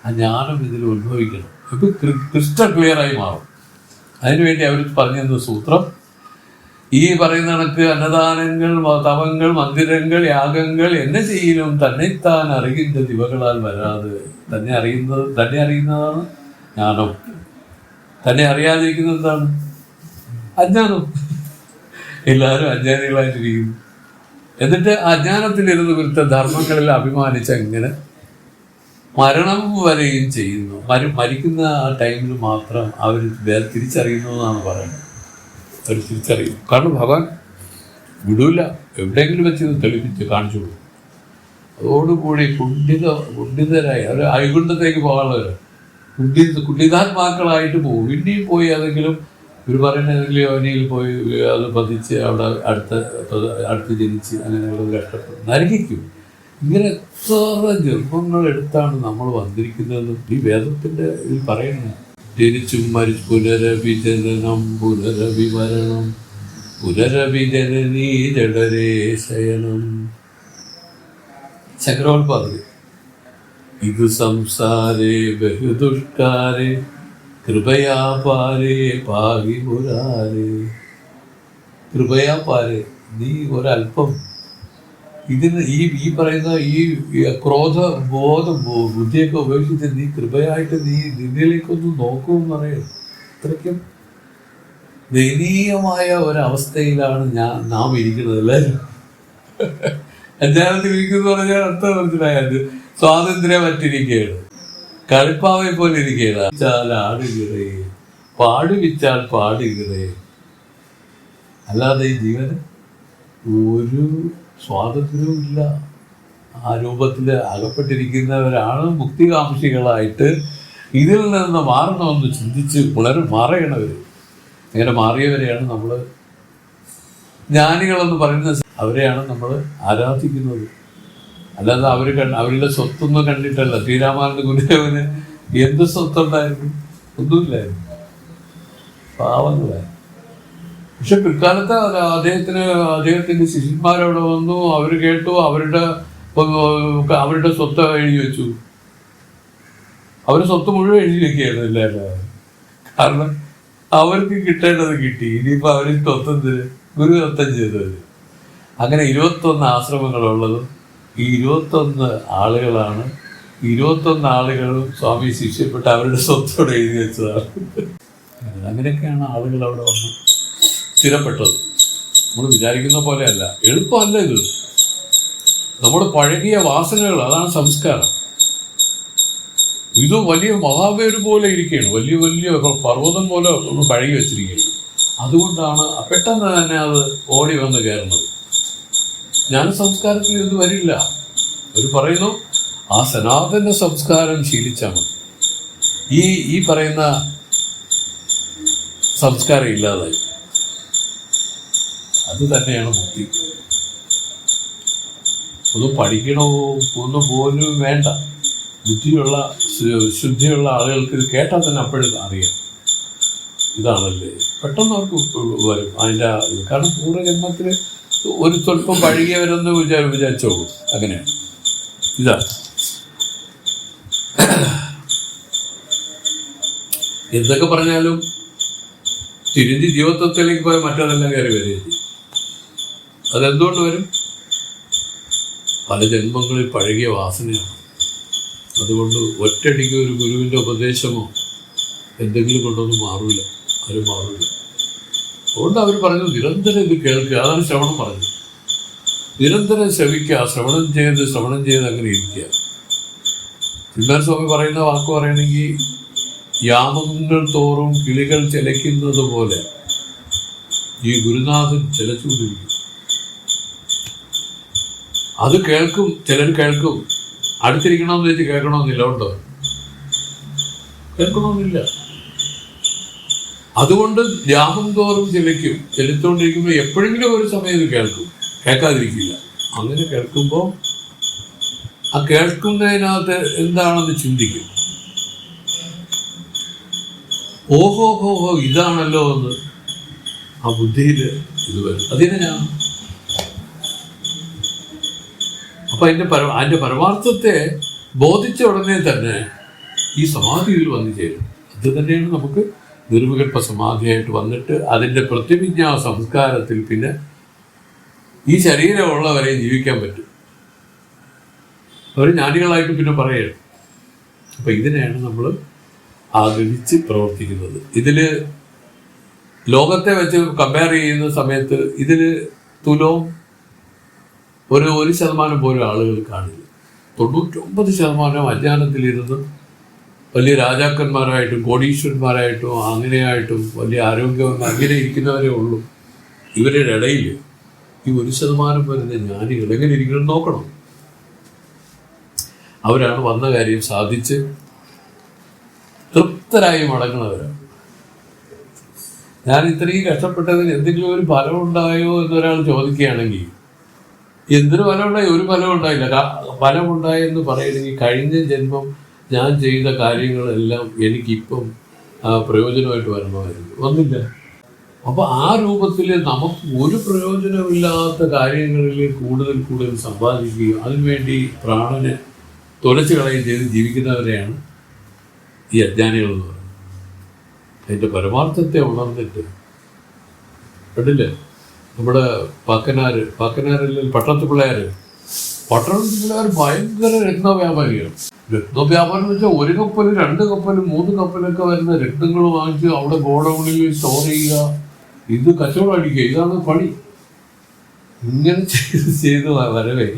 ആ ജ്ഞാനം ഇതിൽ ഉത്ഭവിക്കണം. ഇപ്പം ക്രിസ്റ്റൽ ക്ലിയറായി മാറും. അതിനുവേണ്ടി അവർ പറഞ്ഞു തന്ന സൂത്രം ഈ പറയുന്ന കണക്ക് അന്നദാനങ്ങൾ, തവങ്ങൾ, മന്ദിരങ്ങൾ, യാഗങ്ങൾ എന്നെ ചെയ്യലും തന്നെത്താൻ അറിയുന്ന ദിവകളാൽ വരാതെ തന്നെ അറിയുന്നതാണ് ജ്ഞാനം. തന്നെ അറിയാതിരിക്കുന്നത് എന്താണ്? അജ്ഞാനം. എല്ലാവരും അജ്ഞാനികളായിട്ടിരിക്കുന്നു. എന്നിട്ട് അജ്ഞാനത്തിലിരുന്ന് വൃത്ത ധർമ്മങ്ങളിൽ അഭിമാനിച്ച് എങ്ങനെ മരണം വരെയും ചെയ്യുന്നു. മരിക്കുന്ന ആ ടൈമിൽ മാത്രം അവർ തിരിച്ചറിയുന്നു എന്നാണ് പറയുന്നത്. അവർ തിരിച്ചറിയുന്നു. കാരണം ഭഗവാൻ വിടൂല, എവിടെയെങ്കിലും വെച്ച് ഇത് തെളിപ്പിച്ച് കാണിച്ചു കൊടുക്കും. അതോടുകൂടി കുണ്ഠിതരായി അവർ ഐകുണ്ഠത്തേക്ക് പോകാനുള്ളവർ കുണ്ഠിതാത്മാക്കളായിട്ട് പോകും. പിന്നെയും പോയി ഏതെങ്കിലും ഇവർ പറയുന്ന ഏതെങ്കിലും യോനിയിൽ പോയി അത് പതിച്ച് അവിടെ അടുത്ത് ജനിച്ച് അങ്ങനെയുള്ളത് കഷ്ടപ്പെടും, നരകിക്കും. ഇങ്ങനെ എത്ര ജന്മങ്ങൾ എടുത്താണ് നമ്മൾ വന്നിരിക്കുന്നത്. ഈ വേദത്തിൻ്റെ ഇതിൽ പറയുന്നത് ജനിച്ചും മരിച്ചു പുനരഭിജനനം പുനരഭിമരണം പുനരഭിജനനീ ജഡരേ ശയനം. ചക്രവർത്തി ഇത് സംസാരേ ബഹുദുഷ്കാരേ കൃപയാ പാരേ പാഹി മുരാരേ. കൃപയാ പാരേ, നീ ഒരല്പം ഇതിന് ഈ പറയുന്ന ഈ ക്രോധ ബോധം ബുദ്ധിയൊക്കെ ഉപയോഗിച്ചിട്ട് നീ കൃപയായിട്ട് നീ നിന്നിലേക്കൊന്ന് നോക്കുമെന്ന് പറയും. അത്രയ്ക്കും ദയനീയമായ ഒരവസ്ഥയിലാണ് നാം ഇരിക്കുന്നത് എല്ലാവരും. അജ്ഞാനത്തിൽ ഇരിക്കുന്നു പറഞ്ഞാൽ അർത്ഥം മനസ്സിലായത് സ്വാതന്ത്ര്യമറ്റിരിക്കുകയാണ്, കളിപ്പാവെ പോലെ ഇരിക്കുകയാണ്. ആടുകേ പാടുവിച്ചാൽ പാടുകേ, അല്ലാതെ ഈ ജീവന് ഒരു സ്വാതന്ത്ര്യവും ഇല്ല. ആ രൂപത്തിൽ അകപ്പെട്ടിരിക്കുന്നവരാണ് മുക്തികാംക്ഷികളായിട്ട് ഇതിൽ നിന്ന് മാറണമെന്ന് ചിന്തിച്ച് മാറണവർ. അങ്ങനെ മാറിയവരെയാണ് നമ്മൾ ജ്ഞാനികളെന്ന് പറയുന്നത്. അവരെയാണ് നമ്മൾ ആരാധിക്കുന്നത്. അല്ലാതെ അവരുടെ സ്വത്തൊന്നും കണ്ടിട്ടല്ല. ശ്രീരാമാനന്ദ ഗുരുദേവന് എന്ത് സ്വത്തുണ്ടായിരുന്നു? ഒന്നുമില്ലായിരുന്നു, പാവങ്ങളായിരുന്നു. പക്ഷെ പിൽക്കാലത്ത് അദ്ദേഹത്തിന്റെ ശിഷ്യന്മാരവിടെ വന്നു, അവർ കേട്ടു, അവരുടെ സ്വത്ത് എഴുതി വെച്ചു. അവർ സ്വത്ത് മുഴുവൻ എഴുതി വെക്കുകയാണ് എല്ലാവരും. കാരണം അവർക്ക് കിട്ടേണ്ടത് കിട്ടി. ഇനിയിപ്പോൾ അവർ സ്വത്തത്തിന് ഗുരുദത്തം ചെയ്തവർ. അങ്ങനെ 21 ആശ്രമങ്ങളുള്ളതും ഈ 21 ആളുകളാണ്. 21 ആളുകളും സ്വാമി ശിഷ്യപ്പെട്ട് അവരുടെ സ്വത്തോടെ എഴുതി വെച്ചതാണ്. അങ്ങനെയൊക്കെയാണ് ആളുകൾ അവിടെ വന്ന് സ്ഥിരപ്പെട്ടത്. നമ്മൾ വിചാരിക്കുന്ന പോലെയല്ല, എളുപ്പമല്ല ഇത്. നമ്മുടെ പഴകിയ വാസനകൾ, അതാണ് സംസ്കാരം. ഇത് വലിയ മഹാബേര് പോലെ ഇരിക്കുകയാണ്, വലിയ വലിയ പർവ്വതം പോലെ നമ്മൾ പഴകി വെച്ചിരിക്കുകയാണ്. അതുകൊണ്ടാണ് പെട്ടെന്ന് തന്നെ അത് ഓടി വന്ന് കയറുന്നത്. ജ്ഞാനസംസ്കാരത്തിൽ ഇത് വരില്ല. അവർ പറയുന്നു ആ സനാതന സംസ്കാരം ശീലിച്ചാൽ മതി. ഈ പറയുന്ന സംസ്കാരം ഇല്ലാതായി. അത് തന്നെയാണ് മുക്തി. ഒന്ന് പഠിക്കണോ ഒന്ന് പോലും വേണ്ട. ബുദ്ധിയുള്ള ശുദ്ധിയുള്ള ആളുകൾക്ക് ഇത് കേട്ടാൽ തന്നെ അപ്പോഴും അറിയാം ഇതാണല്ലേ. പെട്ടെന്ന് അവർക്ക് വരും അതിൻ്റെ. കാരണം പൂർവ്വജന്മത്തിൽ ഒരു സ്വല്പം പഴകിയവരൊന്ന് വിചാരിച്ചോളൂ. അങ്ങനെയാണ്. ഇതാണ് എന്തൊക്കെ പറഞ്ഞാലും തിരിഞ്ഞ് ജീവത്വത്തിലേക്ക് പോയാൽ മറ്റതെല്ലാം കയറി വരികയും. അതെന്തുകൊണ്ട് വരും? പല ജന്മങ്ങളിൽ പഴകിയ വാസനയാണ്. അതുകൊണ്ട് ഒറ്റയടിക്ക് ഒരു ഗുരുവിൻ്റെ ഉപദേശമോ എന്തെങ്കിലും കൊണ്ടൊന്നും മാറില്ല, അവർ മാറില്ല. അതുകൊണ്ട് അവർ പറഞ്ഞു നിരന്തരം ഇത് കേൾക്കുക. അതാണ് ശ്രവണം പറഞ്ഞത്. നിരന്തരം ശ്രവിക്കുക, ശ്രവണം ചെയ്ത് അങ്ങനെ ഇരിക്കുക. ചിന്താൻ സ്വാമി പറയുന്ന വാക്ക് പറയണമെങ്കിൽ യാമങ്ങൾ തോറും കിളികൾ ചിലയ്ക്കുന്നത് പോലെ ഈ ഗുരുനാഥൻ ചിലച്ചുകൊണ്ടിരിക്കും. അത് കേൾക്കും, ചിലർ കേൾക്കും. അടുത്തിരിക്കണമെന്ന് വെച്ച് കേൾക്കണമെന്നില്ല. ഉണ്ടോ? കേൾക്കണമെന്നില്ല. അതുകൊണ്ട് യാമം തോറും ചെലുത്തോണ്ടിരിക്കുമ്പോൾ എപ്പോഴെങ്കിലും ഒരു സമയം ഇത് കേൾക്കും, കേൾക്കാതിരിക്കില്ല. അങ്ങനെ കേൾക്കുമ്പോൾ ആ കേൾക്കുന്നതിനകത്ത് എന്താണെന്ന് ചിന്തിക്കും. ഓഹോ ഇതാണല്ലോ എന്ന് ആ ബുദ്ധിയിൽ ഇത് വരും. അതിനെയാണ്. അപ്പൊ അതിന്റെ പരമാർത്ഥത്തെ ബോധിച്ച ഉടനെ തന്നെ ഈ സമാധിയിൽ വന്നു ചേരും. അത് തന്നെയാണ് നമുക്ക് നിർവികൽപ്പ സമാധിയായിട്ട് വന്നിട്ട് അതിന്റെ പ്രതിവിജ്ഞാ സംസ്കാരത്തിൽ പിന്നെ ഈ ശരീരമുള്ളവരെ ജീവിക്കാൻ പറ്റും. അവർ ജ്ഞാനികളായിട്ട് പിന്നെ പറയണം. അപ്പൊ ഇതിനെയാണ് നമ്മൾ ആഗ്രഹിച്ച് പ്രവർത്തിക്കുന്നത്. ഇതില് ലോകത്തെ വെച്ച് കമ്പയർ ചെയ്യുന്ന സമയത്ത് ഇതില് തുലവും ഒരു 1% പോലും ആളുകൾ കാണില്ല. 99% അജ്ഞാനത്തിലിരുന്ന് വലിയ രാജാക്കന്മാരായിട്ടും കോടീശ്വരന്മാരായിട്ടും അങ്ങനെയായിട്ടും വലിയ ആരോഗ്യവാന്മാർ അങ്ങനെ ഇരിക്കുന്നവരേ ഉള്ളൂ. ഇവരുടെ ഇടയിൽ ഈ 1% വരുന്ന ജ്ഞാനികൾ എങ്ങനെ ഇരിക്കണം നോക്കണം. അവരാണ് വന്ന കാര്യം സാധിച്ച് തൃപ്തരായി മടങ്ങുന്നവരാണ്. ഞാൻ ഇത്രയും കഷ്ടപ്പെട്ടതിന് എന്തെങ്കിലും ഒരു ഫലം ഉണ്ടായോ എന്നൊരാൾ ചോദിക്കുകയാണെങ്കിൽ എന്തൊരു ഫലം ഉണ്ടായി? ഒരു ഫലം ഉണ്ടായില്ല. ഫലം ഉണ്ടായെന്ന് പറയണമെങ്കിൽ കഴിഞ്ഞ ജന്മം ഞാൻ ചെയ്ത കാര്യങ്ങളെല്ലാം എനിക്കിപ്പം പ്രയോജനമായിട്ട് വരണമായിരുന്നു. വന്നില്ല. അപ്പൊ ആ രൂപത്തിൽ നമുക്ക് ഒരു പ്രയോജനമില്ലാത്ത കാര്യങ്ങളിൽ കൂടുതൽ സമ്പാദിക്കുകയും അതിനുവേണ്ടി പ്രാണനെ തുലച്ചു കളയുകയും ചെയ്ത് ജീവിക്കുന്നവരെയാണ് ഈ അജ്ഞാനികൾ എന്ന് പറയുന്നത്. അതിൻ്റെ പരമാർത്ഥത്തെ ഉണർന്നിട്ട് കണ്ടില്ലേ? നമ്മുടെ പാക്കനാരിൽ പട്ടണത്ത് പിള്ളേർ പട്ടണത്തിലെ ഒരു ഭയങ്കര രത്നവ്യാപാരിയാണ്. രത്നവ്യാപാരം എന്ന് വെച്ചാൽ 1 കപ്പൽ 2 കപ്പൽ 3 കപ്പലൊക്കെ വരുന്ന രത്നങ്ങൾ വാങ്ങിച്ച് അവിടെ ഗോഡൌണിൽ സ്റ്റോർ ചെയ്യുക, ഇത് കച്ചവടം അടിക്കുക, ഇതാണ് പണി. ഇങ്ങനെ ചെയ്ത് വരവേ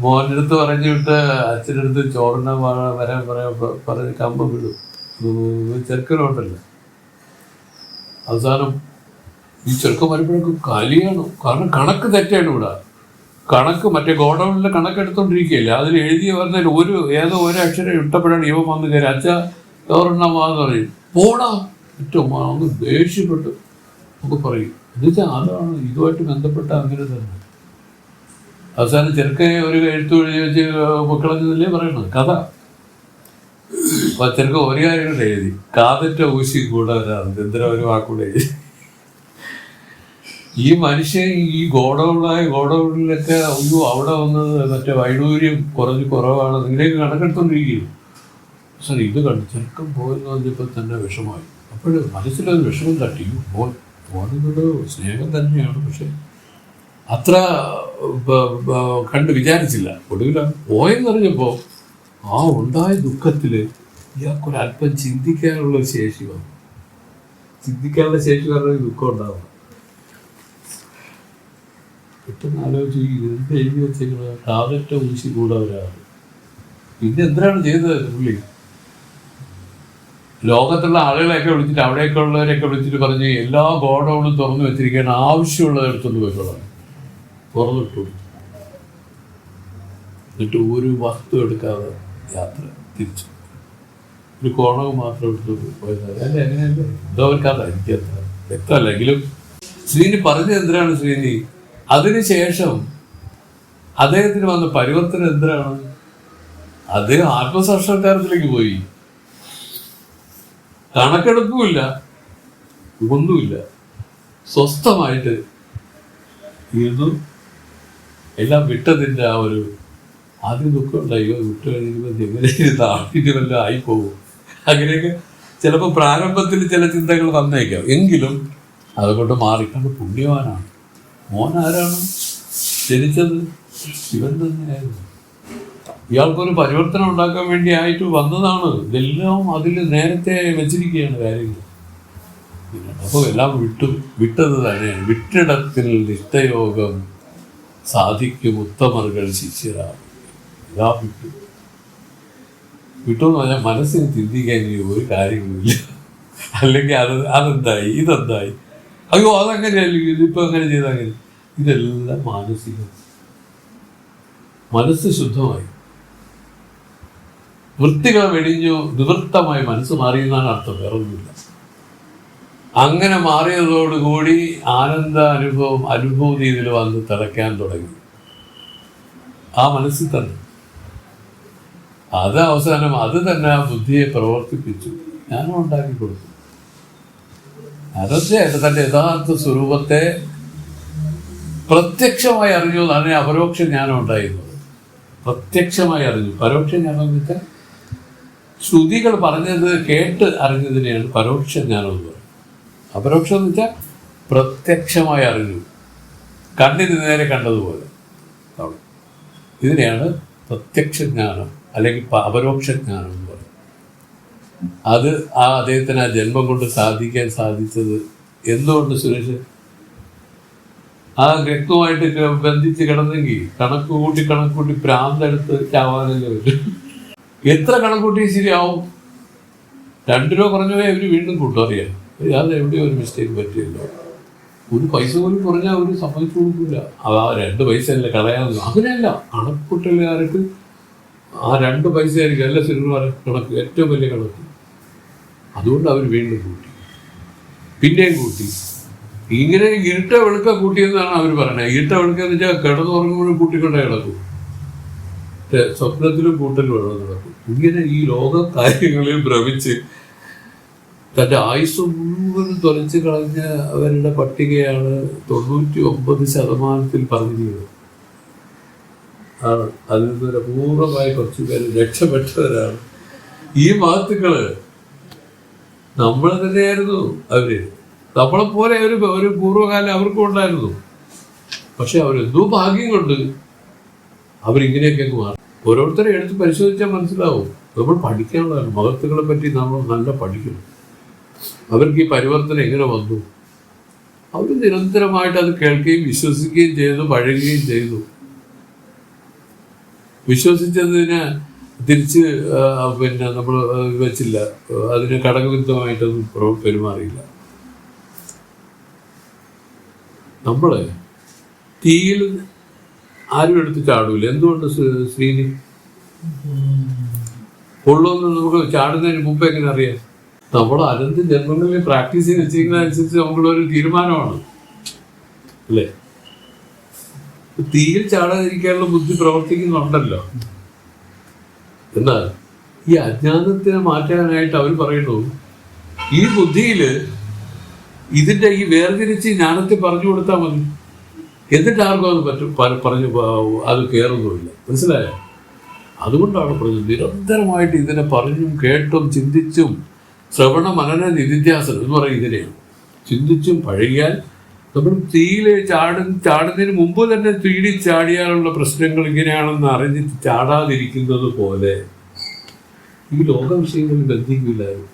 മോൻ്റെ അടുത്ത് പറഞ്ഞു വിട്ട് അച്ഛൻ്റെ അടുത്ത് ചോറിന വരാൻ പറഞ്ഞ് കമ്പം വിടും. ചെറുക്കനോട്ടല്ല. അവസാനം ഈ ചെറുക്കൻ വരുമ്പോഴേക്കും കലിയാണ്. കാരണം കണക്ക് തെറ്റാണ് ഇവിടെ. കണക്ക് മറ്റേ ഗോഡൌണിലെ കണക്കെടുത്തോണ്ടിരിക്കുകയല്ലേ, അതിൽ എഴുതി പറഞ്ഞാൽ ഏതോ ഒരു അക്ഷരം ഇട്ടപ്പോഴാണ് ഇവൻ വന്ന് കയറി അച്ഛ ചോറിനാന്ന് പറയും. പോടാ ഏറ്റവും ഒന്ന് ദേഷ്യപ്പെട്ടു നമുക്ക് പറയും. എന്നുവെച്ചാൽ അതാണ് ഇതുമായിട്ട് ബന്ധപ്പെട്ട അങ്ങനെ തന്നെ. അവസാനം ചെറുക്കനെ ഒരു എഴുത്തു എഴുതി വെച്ച് മക്കളഞ്ഞതല്ലേ പറയണത് കഥ. അപ്പൊ ചെറുക്ക ഒരു കാര്യം എഴുതി, കാതറ്റ ഊശി കൂടെ വരാറ് എന്തിനാ ഒരു വാക്കൂടെ എഴുതി. ഈ മനുഷ്യൻ ഈ ഗോഡൌണിലൊക്കെ അയ്യോ അവിടെ വന്നത് മറ്റേ വൈഡൂര്യം കുറവാണ് നിങ്ങളേക്ക് കണക്കെടുത്തോണ്ടിരിക്കുകയും. സാർ ഇത് കണ്ടു ചെറുക്കം പോയെന്ന് പറഞ്ഞപ്പോൾ തന്നെ വിഷമായി. അപ്പോഴും മനസ്സിലൊരു വിഷമം തട്ടി. പോകാനോട് സ്നേഹം തന്നെയാണ്, പക്ഷെ അത്ര കണ്ട് വിചാരിച്ചില്ല. ഒടുവിലാണ് പോയെന്ന് പറഞ്ഞപ്പോൾ ആ ഉണ്ടായ ദുഃഖത്തിൽ ഇയാൾക്കൊരല്പം ചിന്തിക്കാനുള്ള ശേഷി വന്നു. ചിന്തിക്കാനുള്ള ശേഷി പറഞ്ഞ ദുഃഖം ഉണ്ടാവും. പെട്ടെന്ന് ആലോചിച്ച് എന്ത് എഴുതി വെച്ചേക്കുന്നത് കാതറ്റ ഊശി കൂടെ ഒരാൾ. പിന്നെ എന്തിനാണ് ചെയ്തത് പുള്ളി? ലോകത്തുള്ള ആളുകളെയൊക്കെ വിളിച്ചിട്ട് അവിടെയൊക്കെ ഉള്ളവരെയൊക്കെ വിളിച്ചിട്ട് പറഞ്ഞ് എല്ലാ ഗോഡൌണും തുറന്നു വെച്ചിരിക്കാൻ ആവശ്യമുള്ളത് എടുത്തുകൊണ്ട് പോയിക്കോളാം. തുറന്നിട്ടു. എന്നിട്ട് ഒരു വസ്തു എടുക്കാതെ യാത്ര തിരിച്ചു. ഒരു കോണകം മാത്രം എടുത്തു പോയത്. അല്ല എങ്ങനെയല്ല എന്തോ ഒരു കഥ എനിക്കത്ര വ്യക്തമല്ലെങ്കിലും ശ്രീനി പറഞ്ഞത് എന്തിനാണ് ശ്രീനി? അതിനുശേഷം അദ്ദേഹത്തിന് വന്ന പരിവർത്തനം എന്തിനാണ്? അദ്ദേഹം ആത്മസാക്ഷാത്കാരത്തിലേക്ക് പോയി. കണക്കെടുപ്പുമില്ല, ഒന്നുമില്ല, സ്വസ്ഥമായിട്ട് ഇരുന്നു എല്ലാം വിട്ടതിൻ്റെ ആ ഒരു ആദ്യം ദുഃഖം ഉണ്ടായോ വിട്ട് കഴിയുമ്പോൾ എങ്ങനെ താഴ്ത്തിട്ട് വല്ലതും ആയിപ്പോകും. അങ്ങനെയൊക്കെ ചിലപ്പോൾ പ്രാരംഭത്തിൽ ചില ചിന്തകൾ വന്നേക്കാം. എങ്കിലും അതുകൊണ്ട് മാറിക്കൊണ്ട് പുണ്യവാനാണ്. മോൻ ആരാണ്? ജനിച്ചത് ശിവൻ തന്നെയായിരുന്നു. ഇയാൾക്കൊരു പരിവർത്തനം ഉണ്ടാക്കാൻ വേണ്ടി ആയിട്ട് വന്നതാണ്. ഇതെല്ലാം അതിൽ നേരത്തെ വെച്ചിരിക്കുകയാണ് കാര്യങ്ങൾ. അപ്പോൾ എല്ലാം വിട്ടത് തന്നെയാണ്. വിട്ടിടത്തിൽ നിഷ്ഠയോഗം സാധിക്കും ഉത്തമർകൾ ശിഷ്യരാകും. ഇതാ വിട്ടെന്ന് പറഞ്ഞാൽ മനസ്സിന് ചിന്തിക്കാൻ ഒരു കാര്യങ്ങളുമില്ല. അല്ലെങ്കിൽ അതെന്തായി ഇതെന്തായി അയ്യോ അതങ്ങനെയല്ല ഇതിപ്പോൾ അങ്ങനെ ചെയ്തങ്ങനെ. ഇതെല്ലാം മാനസികം. മനസ്സ് ശുദ്ധമായി വൃത്തികൾ വെടിഞ്ഞു നിവൃത്തമായി മനസ്സ് മാറിയെന്നാണ് അർത്ഥം, വേറൊന്നുമില്ല. അങ്ങനെ മാറിയതോടുകൂടി ആനന്ദ അനുഭൂതി ഇതിൽ വന്ന് തിളയ്ക്കാൻ തുടങ്ങി ആ മനസ്സിൽ തന്നെ. അത് അവസാനം അത് തന്നെ ആ ബുദ്ധിയെ പ്രവർത്തിപ്പിച്ചു, ജ്ഞാനം ഉണ്ടാക്കി കൊടുത്തു. അതൊക്കെ തന്റെ യഥാർത്ഥ സ്വരൂപത്തെ പ്രത്യക്ഷമായി അറിഞ്ഞു. തന്നെ അപരോക്ഷ ജ്ഞാനം ഉണ്ടായിരുന്നത് പ്രത്യക്ഷമായി അറിഞ്ഞു. പരോക്ഷ ജ്ഞാനം എന്ന് വെച്ചാൽ ശ്രുതികൾ പറഞ്ഞത് കേട്ട് അറിഞ്ഞതിനെയാണ് പരോക്ഷ ജ്ഞാനം എന്ന് പറയുന്നത്. അപരോക്ഷം എന്ന് വെച്ചാൽ പ്രത്യക്ഷമായി അറിഞ്ഞു, കണ്ണിന് നേരെ കണ്ടതുപോലെ. ഇതിനെയാണ് പ്രത്യക്ഷ ജ്ഞാനം അല്ലെങ്കിൽ അപരോക്ഷ ജ്ഞാനം എന്ന് പറയുന്നത്. അത് അദ്ദേഹത്തിന് ആ ജന്മം കൊണ്ട് സാധിക്കാൻ സാധിച്ചത് എന്തുകൊണ്ട് സുരേഷ്? ആ രക്തവുമായിട്ട് ബന്ധിച്ച് കിടന്നെങ്കിൽ കണക്കുകൂട്ടി പ്രാന്തെടുത്ത് ചാവാനല്ലേ പറ്റും. എത്ര കണക്കൂട്ടി ശരിയാവും? 2 രൂപ കുറഞ്ഞു പോയാൽ ഇവർ വീണ്ടും കൂട്ടും. അറിയാം അത് എവിടെയോ ഒരു മിസ്റ്റേക്ക് പറ്റിയല്ലോ. ഒരു പൈസ പോലും കുറഞ്ഞാൽ അവർ സമ്മതിച്ചു കൊടുക്കില്ല. ആ 2 പൈസ അല്ല കളയാതെ. അങ്ങനെയല്ല, കണക്കൂട്ടലുകാർക്ക് ആ 2 പൈസ ആയിരിക്കും അല്ല സിനിമ കണക്ക് ഏറ്റവും വലിയ കണക്ക്. അതുകൊണ്ട് അവർ വീണ്ടും കൂട്ടി, പിന്നെയും കൂട്ടി. ഇങ്ങനെ ഇരുട്ട വെളുക്ക കൂട്ടിയെന്നാണ് അവർ പറയുന്നത്. ഇരുട്ട വെളുക്കെന്ന് വെച്ചാൽ കിടന്നുറങ്ങുമ്പോഴും കൂട്ടിക്കൊണ്ടേ കിടക്കും, സ്വപ്നത്തിലും കൂട്ടൽ വേണം നടക്കും. ഇങ്ങനെ ഈ ലോക കാര്യങ്ങളിൽ ഭ്രമിച്ച് തൻ്റെ ആയുസ് മുഴുവനും തുലച്ച് കളഞ്ഞ അവരുടെ പട്ടികയാണ് 99% പറഞ്ഞിരിക്കുന്നത്. ആണ് അതിൽ നിന്നൊരു അപൂർവമായ കുറച്ച് പേര് രക്ഷപ്പെട്ടവരാണ് ഈ മഹത്തുക്കള്. നമ്മൾ തന്നെയായിരുന്നു അവര്. നമ്മളെപ്പോലെ ഒരു പൂർവ്വകാലം അവർക്കും ഉണ്ടായിരുന്നു. പക്ഷെ അവരെന്തോ ഭാഗ്യം കൊണ്ട് അവരിങ്ങനെയൊക്കെ അങ്ങ് മാറും. ഓരോരുത്തരെ എടുത്ത് പരിശോധിച്ചാൽ മനസ്സിലാവും. നമ്മൾ പഠിക്കാനുള്ളതാണ്. മഹത്തുക്കളെ പറ്റി നമ്മൾ നല്ല പഠിക്കണം. അവർക്ക് ഈ പരിവർത്തനം എങ്ങനെ വന്നു? അവർ നിരന്തരമായിട്ട് അത് കേൾക്കുകയും വിശ്വസിക്കുകയും ചെയ്തു, പഴകുകയും ചെയ്തു. വിശ്വസിച്ചതിന് തിരിച്ച് നമ്മൾ വെച്ചില്ല, അതിന് ഘടകവിരുദ്ധമായിട്ടൊന്നും പെരുമാറിയില്ല. നമ്മൾ തീയിൽ ആരും എടുത്ത് ചാടൂല. എന്തുകൊണ്ട് ശ്രീനി കൊള്ളുമെന്ന് നമുക്ക് ചാടുന്നതിന് മുമ്പ് എങ്ങനെ അറിയാം? നമ്മൾ അനന്ത ജന്മങ്ങളിൽ പ്രാക്ടീസ് ചെയ്ത് വെച്ചിരിക്കുന്നതനുസരിച്ച് നമുക്കുള്ളൊരു തീരുമാനമാണ് അല്ലേ? തീയിൽ ചാടാതിരിക്കാനുള്ള ബുദ്ധി പ്രവർത്തിക്കുന്നുണ്ടല്ലോ. എന്നാൽ ഈ അജ്ഞാനത്തിനെ മാറ്റാനായിട്ട് അവർ പറയുന്നു, ഈ ബുദ്ധിയിൽ ഇതിന്റെ ഈ വേർതിരിച്ച് ജ്ഞാനത്തെ പറഞ്ഞു കൊടുത്താൽ മതി. എന്നിട്ട് ആർക്കും അത് പറഞ്ഞു അത് കയറുന്നുമില്ല. മനസ്സിലായോ? അതുകൊണ്ടാണ് പറഞ്ഞത് നിരന്തരമായിട്ട് ഇതിനെ പറഞ്ഞും കേട്ടും ചിന്തിച്ചും ശ്രവണ മനന നിധിധ്യാസനം എന്ന് പറയും. ഇതിനെയാണ് ചിന്തിച്ചും പഴകിയാൽ നമ്മൾ തീയിൽ ചാടുന്നതിന് മുമ്പ് തന്നെ തീടി ചാടിയാലുള്ള പ്രശ്നങ്ങൾ ഇങ്ങനെയാണെന്ന് അറിഞ്ഞിട്ട് ചാടാതിരിക്കുന്നത് പോലെ ഈ ലോക വിഷയങ്ങളിൽ ബന്ധിക്കില്ലായിരുന്നു.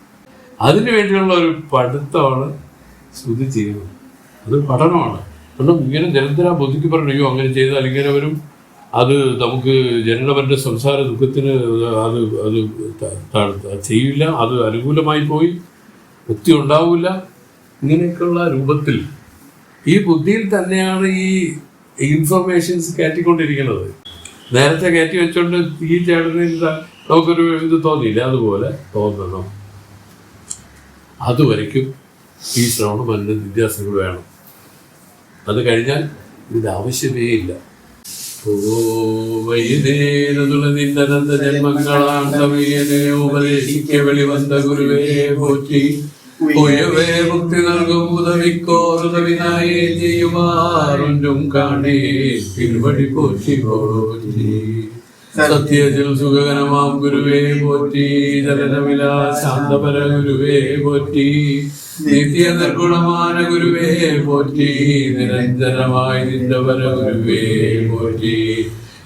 അതിനു വേണ്ടിയുള്ള ഒരു പഠിത്തമാണ് ശ്രുതി ചെയ്യുന്നത്. അത് പഠനമാണ്. കാരണം ഇങ്ങനെ നിരന്തര ബുദ്ധിക്ക് പറഞ്ഞു, അയ്യോ അങ്ങനെ ചെയ്താൽ ഇങ്ങനെ വരും, അത് നമുക്ക് ജനനവന്റെ സംസാര ദുഃഖത്തിന് അത് ചെയ്യില്ല, അത് അനുകൂലമായി പോയി, മുക്തി ഉണ്ടാവില്ല, ഇങ്ങനെയൊക്കെയുള്ള രൂപത്തിൽ ഈ ബുദ്ധിയിൽ തന്നെയാണ് ഈ ഇൻഫർമേഷൻസ് കയറ്റിക്കൊണ്ടിരിക്കുന്നത്. നേരത്തെ കയറ്റി വെച്ചോണ്ട് ഈ ചേട്ടനിൽ നമുക്കൊരു ഇത് തോന്നിയില്ല, അതുപോലെ തോന്നണം. അതുവരയ്ക്കും ഈ ശ്രവണ മനന നിധ്യാസനങ്ങൾ വേണം. അത് കഴിഞ്ഞാൽ ഇതിന്റെ ആവശ്യമേ ഇല്ല. ഓ വൈകുന്നേരതുള്ള നിന്നനന്ത ജന്മങ്ങളാണ്ടവയെ ഉപദേശിക്ക വെളിവந்த ഗുരുവേ പോറ്റി, ഉയവേ മുക്തി നൽകും ഉദവിക്കോറുദവിനായേ ചെയ്യുമാറും കാണേ തിരുവടി പോറ്റി പോറ്റി. സത്യത്തിൽ സുഖകരമാം ഗുരുവേ പോറ്റി, ജലനവിലാ ശാന്തപര ഗുരുവേ പോറ്റി, നിത്യ നിർഗുണமான ഗുരുവേ പോറ്റി, നിരഞ്ജനമായി നിന്ദപര ഗുരുവേ പോറ്റി,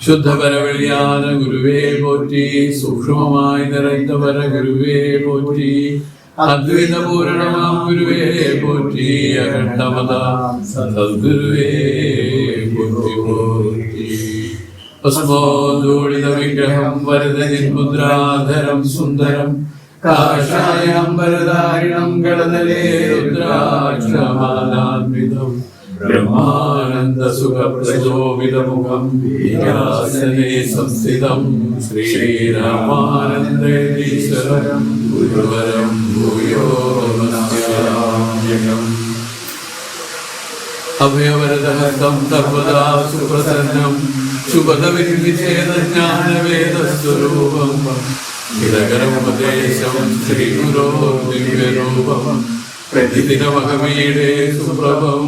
ശുദ്ധപരവെളിയാന ഗുരുവേ പോറ്റി, സൂക്ഷ്മമായി നിറഞ്ഞപര ഗുരുവേ പോറ്റി, അദ്വൈതപൂരണമാം ഗുരുവേ പോറ്റി, അഖണ്ഡമത സദ്ഗുരുവേ പോറ്റി പോറ്റി. ഭസ്മോദ്ധൂളിത വിഗ്രഹം വരദനിർമുദ്രാധരം സുന്ദരം, കാഷായാംബരധാരിണം ഗളതലേ രുദ്രാക്ഷമാലാന്വിതം, ബ്രഹ്മാനന്ദ സുഖപ്രചോദിതമുഖം വിന്യാസനേ സംസ്ഥിതം, ശ്രീരാമാനന്ദേശ്വരം ഗുരുവരം ഭൂയോ നമാമ്യഹം. അഭയവരദഹസ്തം സർവദാ സുപ്രസന്നം, ശുഭദവിനിഷേധജ്ഞാനവേദസ്വരൂപം, ഹിതകരോപദേശം ശ്രീഗുരോ ദിവ്യരൂപം, പ്രതിദിനമഹമീടേ സുപ്രഭം.